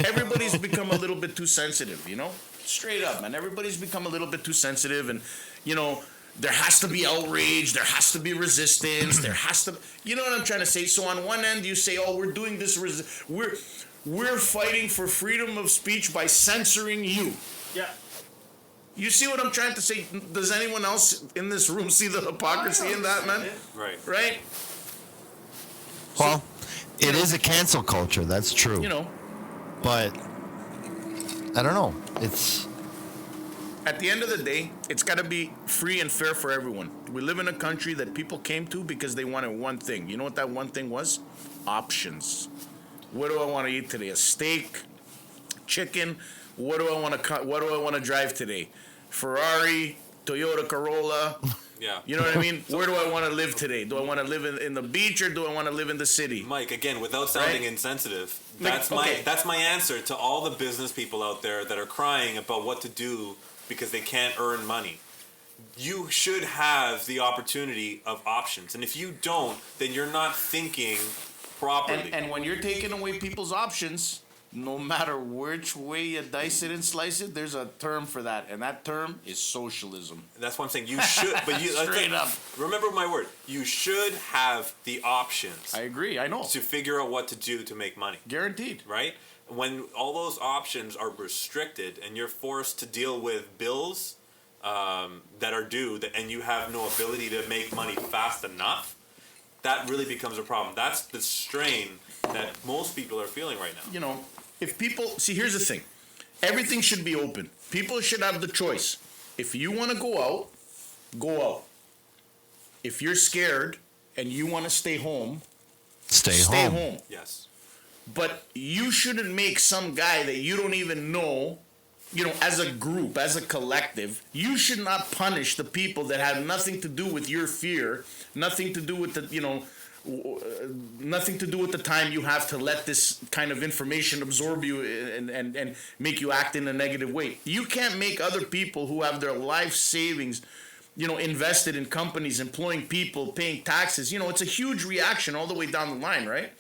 everybody's become a little bit too sensitive. You know, straight up, man. Everybody's become a little bit too sensitive, and you know. There has to be outrage. There has to be resistance. There has to, you know what I'm trying to say. So on one end, you say, "Oh, we're doing this. We're fighting for freedom of speech by censoring you." Yeah. You see what I'm trying to say? Does anyone else in this room see the hypocrisy in that, man? Right. Right? Well, it is a cancel culture. That's true. You know, But I don't know. It's at the end of the day, it's got to be free and fair for everyone. We live in a country that people came to because they wanted one thing. You know what that one thing was? Options. What do I want to eat today? A steak, chicken. What do I want to What do I want to drive today? Ferrari, Toyota Corolla. Yeah. You know what I mean? Where do I want to live today? Do I want to live in the beach or do I want to live in the city? Mike, again, without sounding Right? insensitive, Like, that's my answer to all the business people out there that are crying about what to do because they can't earn money. You should have the opportunity of options, and if you don't, then you're not thinking properly. And when you're taking away people's options, no matter which way you dice it and slice it, there's a term for that, and that term is socialism. That's what I'm saying. You should, but you Straight up. remember my word. You should have the options I agree. I know. to figure out what to do to make money. Guaranteed. Right? When all those options are restricted and you're forced to deal with bills that are due, and you have no ability to make money fast enough, that really becomes a problem. That's the strain that most people are feeling right now. You know, if people see, here's the thing: everything should be open. People should have the choice. If you want to go out, go out. If you're scared and you want to stay home, stay stay home. home. Yes. But you shouldn't make some guy that you don't even know as a group, as a collective, you should not punish the people that have nothing to do with your fear, nothing to do with nothing to do with the time you have to let this kind of information absorb you and make you act in a negative way. You can't make other people who have their life savings, invested in companies, employing people, paying taxes. It's a huge reaction all the way down the line, right?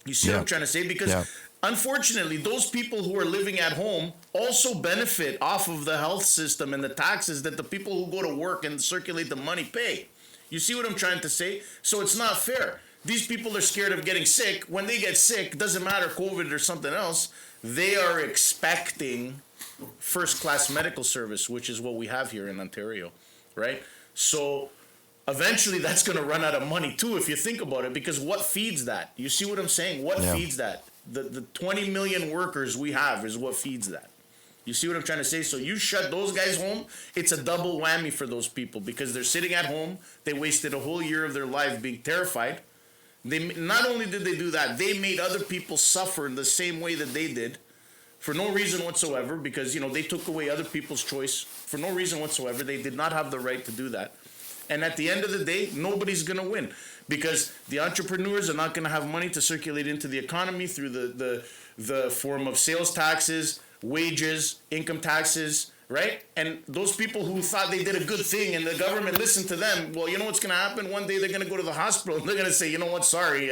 You see what I'm trying to say? Because unfortunately, those people who are living at home also benefit off of the health system and the taxes that the people who go to work and circulate the money pay. You see what I'm trying to say? So it's not fair. These people are scared of getting sick. When they get sick, doesn't matter COVID or something else, they are expecting first-class medical service, which is what we have here in Ontario, right? So eventually that's going to run out of money too, if you think about it, because what feeds that? You see what I'm saying? What feeds that? The 20 million workers we have is what feeds that. You see what I'm trying to say? So you shut those guys home, it's a double whammy for those people because they're sitting at home. They wasted a whole year of their life being terrified. Not only did they do that, they made other people suffer in the same way that they did for no reason whatsoever because, they took away other people's choice for no reason whatsoever. They did not have the right to do that. And at the end of the day, nobody's going to win because the entrepreneurs are not going to have money to circulate into the economy through the form of sales taxes, wages, income taxes, right? And those people who thought they did a good thing and the government listened to them, well, you know what's going to happen? One day they're going to go to the hospital and they're going to say, you know what, sorry,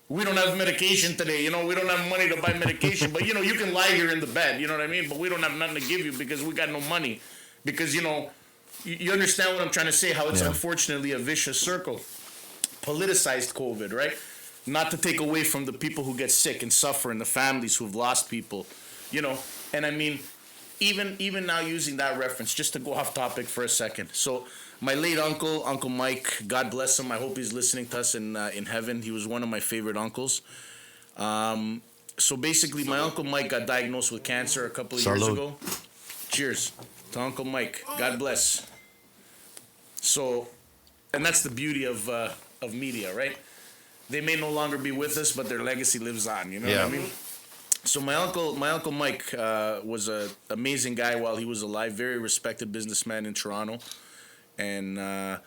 we don't have medication today. We don't have money to buy medication. But, you can lie here in the bed, you know what I mean? But we don't have nothing to give you because we got no money. Because, you understand what I'm trying to say, how it's unfortunately a vicious circle. Politicized COVID, right? Not to take away from the people who get sick and suffer and the families who've lost people. And I mean, even now using that reference, just to go off topic for a second. So my late Uncle Mike, God bless him. I hope he's listening to us in heaven. He was one of my favorite uncles. So basically, my Uncle Mike got diagnosed with cancer a couple of years ago. Cheers to Uncle Mike. God bless. So, and that's the beauty of media, right? They may no longer be with us, but their legacy lives on. You know what I mean? So my uncle Mike was an amazing guy while he was alive, very respected businessman in Toronto, and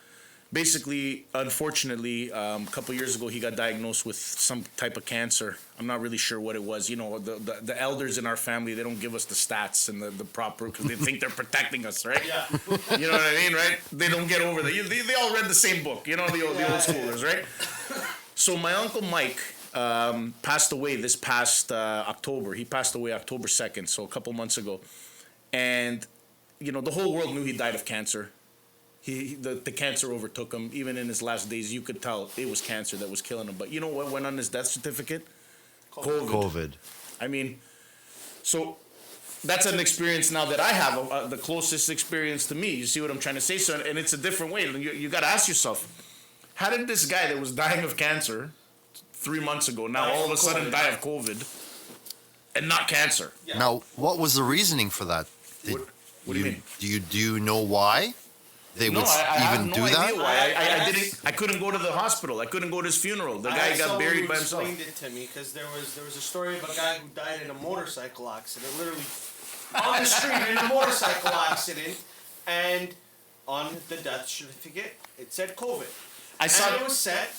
basically, unfortunately, a couple years ago he got diagnosed with some type of cancer. I'm not really sure what it was. The elders in our family, they don't give us the stats and the proper because they think they're protecting us, right? Yeah. You know what I mean, right? They don't get over that. They all read the same book, the old schoolers, right? So my Uncle Mike passed away this past October. He passed away October 2nd, so a couple months ago. And, the whole world knew he died of cancer. The cancer overtook him. Even in his last days, you could tell it was cancer that was killing him. But you know what went on his death certificate? COVID. I mean, so that's an experience now that I have, the closest experience to me. You see what I'm trying to say? So, and it's a different way. You got to ask yourself, how did this guy that was dying of cancer 3 months ago now all of a sudden die of COVID and not cancer? Yeah. Now, what was the reasoning for that? What do you mean? Do you know why they would even do that? Why. I couldn't go to the hospital. I couldn't go to his funeral. The guy got buried by himself. Explained it to me because there was a story of a guy who died in a motorcycle accident, literally on the street in a motorcycle accident, and on the death certificate it said COVID. And it was set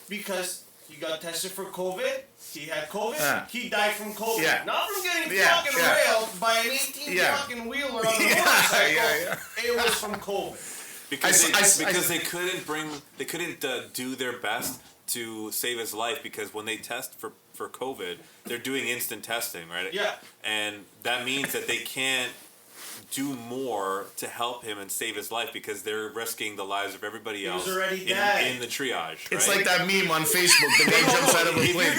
because he got tested for COVID. He had COVID. He died from COVID. Yeah. Not from getting fucking railed by an 18 fucking wheeler on a motorcycle. It was from COVID. Because they couldn't do their best to save his life because when they test for COVID, they're doing instant testing, right? Yeah. And that means that they can't do more to help him and save his life because they're risking the lives of everybody else in the triage. Right? It's like that meme on Facebook. The guy jumps out of a plane.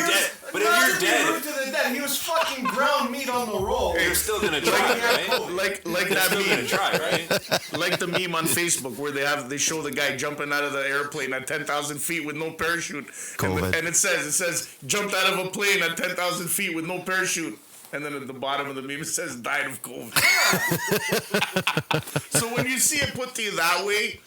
But if you're dead, to the dead, he was fucking ground meat on the roll. You're still gonna try, right? Like that meme. Gonna try, right? Like the meme on Facebook where they show the guy jumping out of the airplane at 10,000 feet with no parachute, and it says jumped out of a plane at 10,000 feet with no parachute. And then at the bottom of the meme it says died of COVID. So when you see it put to you that way,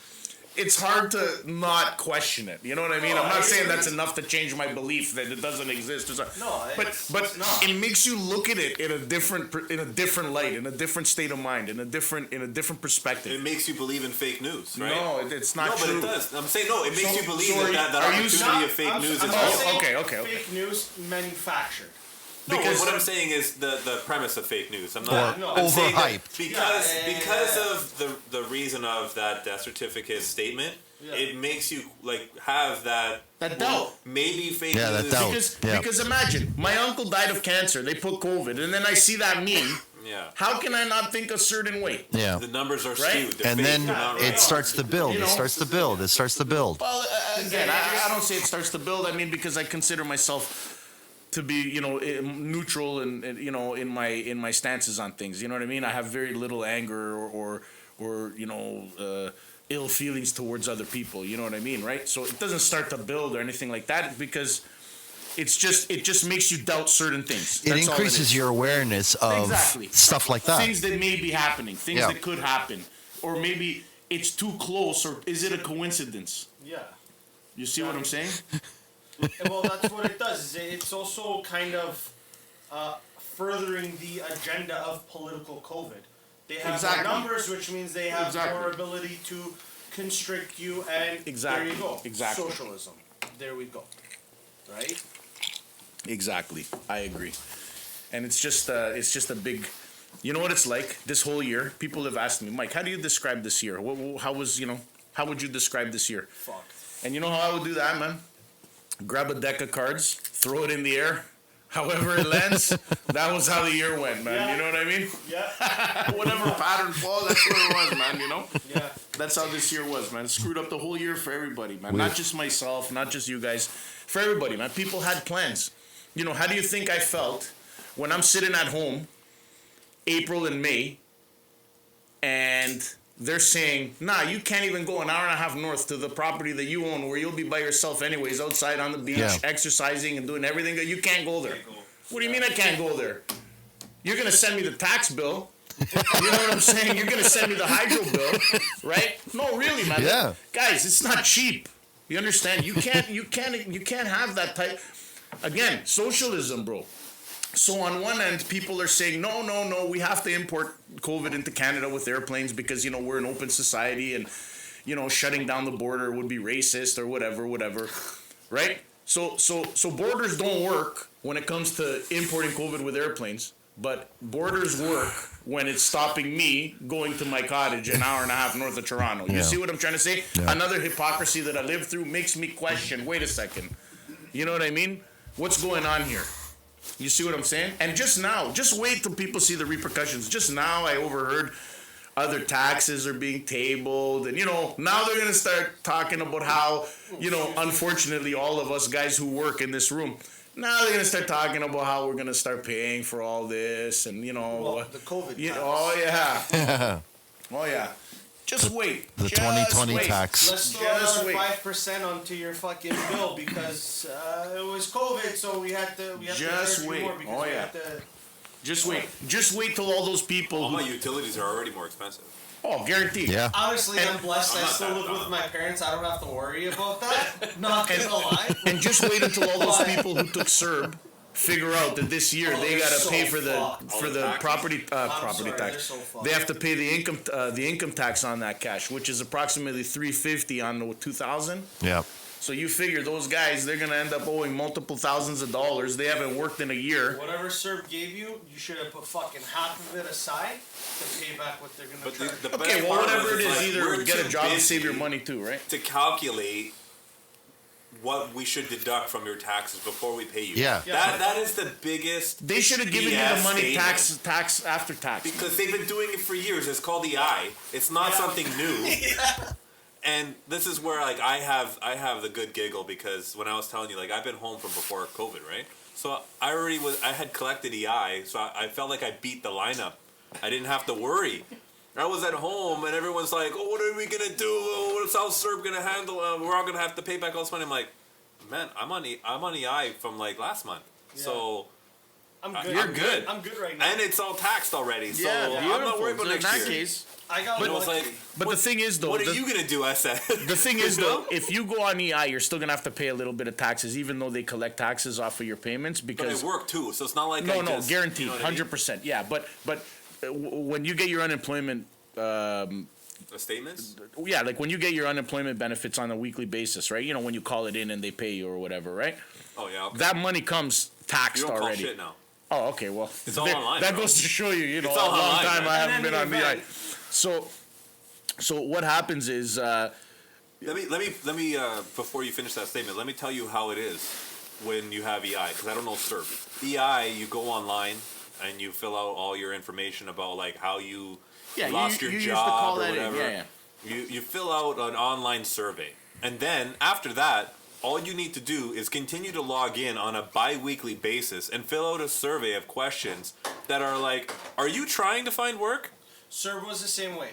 it's hard to not question it. You know what I mean? No, I'm not I saying agree. that's enough to change my belief that it doesn't exist. Or something. No, but it's not. it makes you look at it in a different light, in a different state of mind, in a different perspective. It makes you believe in fake news, right? No, it's not No, but true. it does. I'm saying no. It makes So- you believe so are that you- that are you opportunity of fake I'm news is not real. saying okay. Fake news manufactured. No, Because- what I'm saying is the premise of fake news. I'm Or not no, I'm saying that overhyped. because Yeah. of the reason of that death certificate statement. Yeah. It makes you like have that That well, doubt. maybe fake Yeah, that news. doubt. Because because imagine my uncle died of cancer. They put COVID, and then I see that meme. Yeah, How can I not think a certain way? Yeah. the numbers are Right? skewed. They're And fake, then they're not it right. starts to build. You know? It starts to build. It starts to build. Well, again, I don't say it starts to build. I mean, because I consider myself to be, neutral and in my stances on things. You know what I mean? I have very little anger or ill feelings towards other people. You know what I mean, right? So it doesn't start to build or anything like that because it just makes you doubt certain things. It That's all increases is. your awareness of Exactly. stuff like that. Things that may be happening, things Yeah. that could happen, or maybe it's too close, or is it a coincidence? Yeah. You see what I'm saying? And well, that's what it does. Is it's also kind of furthering the agenda of political COVID. They have Exactly. more numbers, which means they have Exactly. more ability to constrict you, and Exactly. there you go. Exactly. Socialism. There we go. Right? Exactly. I agree. And it's just a big. You know what it's like this whole year. People have asked me, Mike, how do you describe this year? How would you describe this year? Fuck. And you know how I would do that, man? Grab a deck of cards, throw it in the air, however it lands. That was how the year went, man. Yeah. You know what I mean? Yeah. Whatever pattern falls, that's what it was, man. You know? Yeah. That's how this year was, man. It screwed up the whole year for everybody, man. Not just myself, not just you guys. For everybody, man. People had plans. How do you think I felt when I'm sitting at home, April and May, and they're saying, nah, you can't even go an hour and a half north to the property that you own where you'll be by yourself anyways, outside on the beach, Yeah. exercising and doing everything. You can't go there. What do you mean I can't go there? You're going to send me the tax bill. You know what I'm saying? You're going to send me the hydro bill, right? No, really, man. Yeah. Guys, it's not cheap. You understand? You can't have that type. Again, socialism, bro. So on one end, people are saying, no, we have to import COVID into Canada with airplanes because, we're an open society and, shutting down the border would be racist or whatever, right? So borders don't work when it comes to importing COVID with airplanes, but borders work when it's stopping me going to my cottage an hour and a half north of Toronto. You Yeah. see what I'm trying to say? Yeah. Another hypocrisy that I live through makes me question, wait a second. You know what I mean? What's going on here? You see what I'm saying? And just wait till people see the repercussions. Just now I overheard other taxes are being tabled, and now they're gonna start talking about how, unfortunately all of us guys who work in this room, now they're gonna start talking about how we're gonna start paying for all this, and Well, the COVID tax. oh yeah, oh yeah. Just wait. The Just 2020 wait. tax. Let's throw Just another wait. 5% onto your fucking bill because it was COVID, so we had to Just charge you wait. more because Oh, we yeah. had to. Just wait. Just wait till all those people. All my Who, utilities are already more expensive. oh, guaranteed. Yeah. Honestly, I'm blessed. I I'm not still that live with dumb. my parents. I don't have to worry about that. Not gonna lie. And just wait until all those But- people who took CERB figure out that this year Oh, they they're gotta so pay for the fucked. for All the the taxes. property sorry, they're tax. so fucked. They have to pay the income tax on that cash, which is approximately $350 on the 2,000. Yeah. So you figure those guys, they're gonna end up owing multiple thousands of dollars. They haven't worked in a year. Whatever CERB gave you, you should have put fucking half of it aside to pay back what they're gonna But charge. the Okay, best well, part whatever was, it is, like, either we're get a too job and save your busy money too, right? to calculate what we should deduct from your taxes before we pay you. Yeah. That is the biggest. They should have given you BS the money statement. tax after tax. Because they've been doing it for years. It's called EI. It's not something new. And this is where like I have the good giggle because when I was telling you like I've been home from before COVID, right? So I had collected EI, so I felt like I beat the lineup. I didn't have to worry. I was at home and everyone's like, "Oh, what are we gonna do? Oh, what's South Serb gonna handle? We're all gonna have to pay back all this money." I'm like, "Man, I'm on EI from like last month, so I'm good. You're I'm good. I'm good right now. And it's all taxed already, so Yeah, I'm not worried about So in next that year. case, I got But it was lucky. like, but the thing is though, what are you gonna do? I said. the thing is though, if you go on EI, you're still gonna have to pay a little bit of taxes, even though they collect taxes off of your payments But because I work too, so it's not like no, I no, just, guaranteed, you know what I mean? 100%. Yeah, but when you get your unemployment, The statements. yeah, like when you get your unemployment benefits on a weekly basis, right? You know, when you call it in and they pay you or whatever, right? Oh yeah. Okay. That money comes taxed you don't call already. shit now. Oh, okay. Well, It's all online, That bro. goes to show you, you know, It's a all long online, time man. I haven't In been on any EI. event- So what happens is, Let me before you finish that statement, let me tell you how it is when you have EI, because I don't know CERB. EI, you go online and you fill out all your information about like how you yeah, lost you your used to job call or that in. whatever. Yeah, You fill out an online survey, and then after that, all you need to do is continue to log in on a bi-weekly basis and fill out a survey of questions that are like, are you trying to find work? Serb was the same way.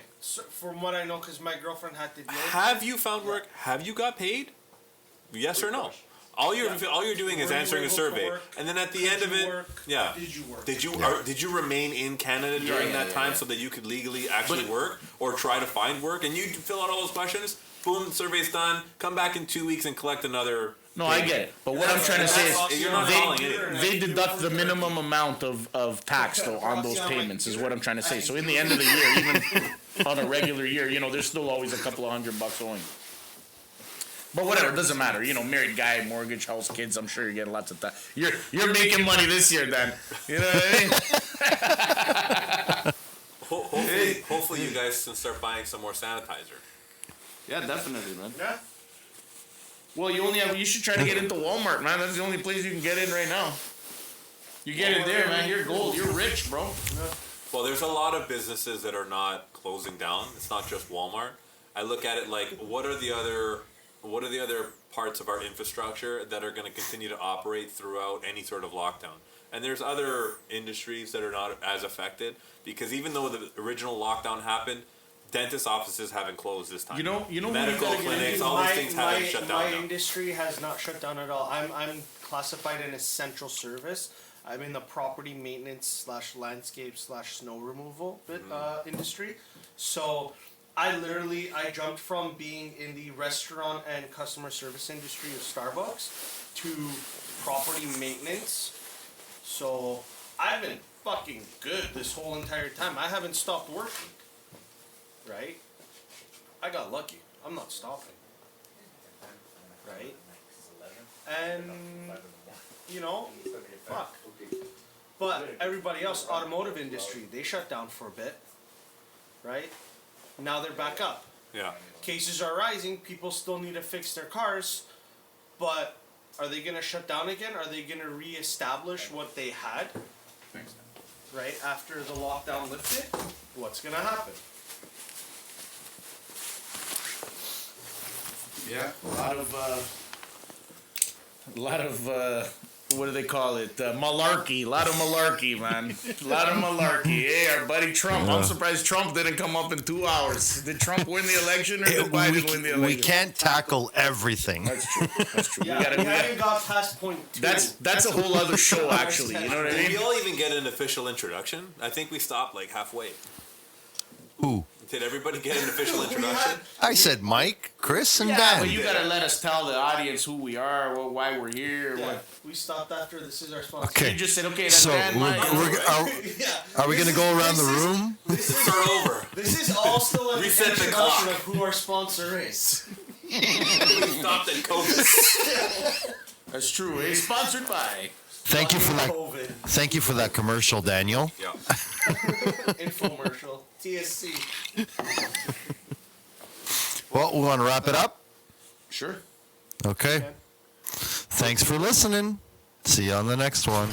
From what I know, because my girlfriend had to deal with Have you found work? Have you got paid? Yes or no? All you're doing is Were you answering a able to survey, work? and then at the Did end of you it, work? yeah. Did you work? Did you remain in Canada during yeah, that yeah, time yeah. so that you could legally actually But- work or try to find work? And you fill out all those questions. Boom, survey's done. Come back in 2 weeks and collect another. No, I get it. But what I'm trying to say is, You're not calling it. they deduct the minimum amount of tax though on those payments is what I'm trying to say. So in the end of the year, even on a regular year, you know, there's still always a couple of $100 owing. But whatever, it doesn't matter. You know, married guy, mortgage, house, kids. I'm sure you're getting lots of that. You're making money this year, then. You know what I mean? Hopefully you guys can start buying some more sanitizer. Yeah, definitely, man. Yeah. Well, you should try to get into Walmart, man. That's the only place you can get in right now. You get in there, man. You're gold. You're rich, bro. Well, there's a lot of businesses that are not closing down. It's not just Walmart. I look at it like, what are the other parts of our infrastructure that are going to continue to operate throughout any sort of lockdown? And there's other industries that are not as affected because even though the original lockdown happened, dentist offices haven't closed this time. You know who you medical gotta get clinics, into? all these things haven't shut down. My now. industry has not shut down at all. I'm classified an essential service. I'm in the property maintenance / landscape / snow removal industry. So I jumped from being in the restaurant and customer service industry of Starbucks to property maintenance. So I've been fucking good this whole entire time. I haven't stopped working. Right? I got lucky. I'm not stopping. Right? And, you know, fuck. But everybody else, automotive industry, they shut down for a bit. Right? Now they're back up. Yeah. Cases are rising. People still need to fix their cars. But are they going to shut down again? Are they going to reestablish what they had? Right? After the lockdown lifted? What's going to happen? Yeah, a lot of what do they call it? Malarkey. A lot of malarkey, man. A lot of malarkey. Hey, our buddy Trump. I'm surprised Trump didn't come up in 2 hours. Did Trump win the election or did Biden win the election? We can't tackle everything. That's true. That's true. Yeah, we haven't got past point 2. That's a whole other show, actually. You know what I Did we mean? all even get an official introduction? I think we stopped like halfway. Ooh, Did everybody get an official introduction? I said Mike, Chris, and Yeah, Dan. but you gotta let us tell the audience who we are, why we're here. Yeah, What. we stopped after this is our sponsor. Okay. You just said, okay, that's So Dan, Mike. Yeah. are we going to go around the room? Start over. This is all still an Reset the introduction clock. of who our sponsor is. We stopped at COVID. That's true. Eh? Sponsored by. Thank you for that. COVID. Thank you for that commercial, Daniel. Yeah. Infomercial. TSC. Well, we want to wrap it up. Sure. Okay. Okay. Thanks for listening. See you on the next one.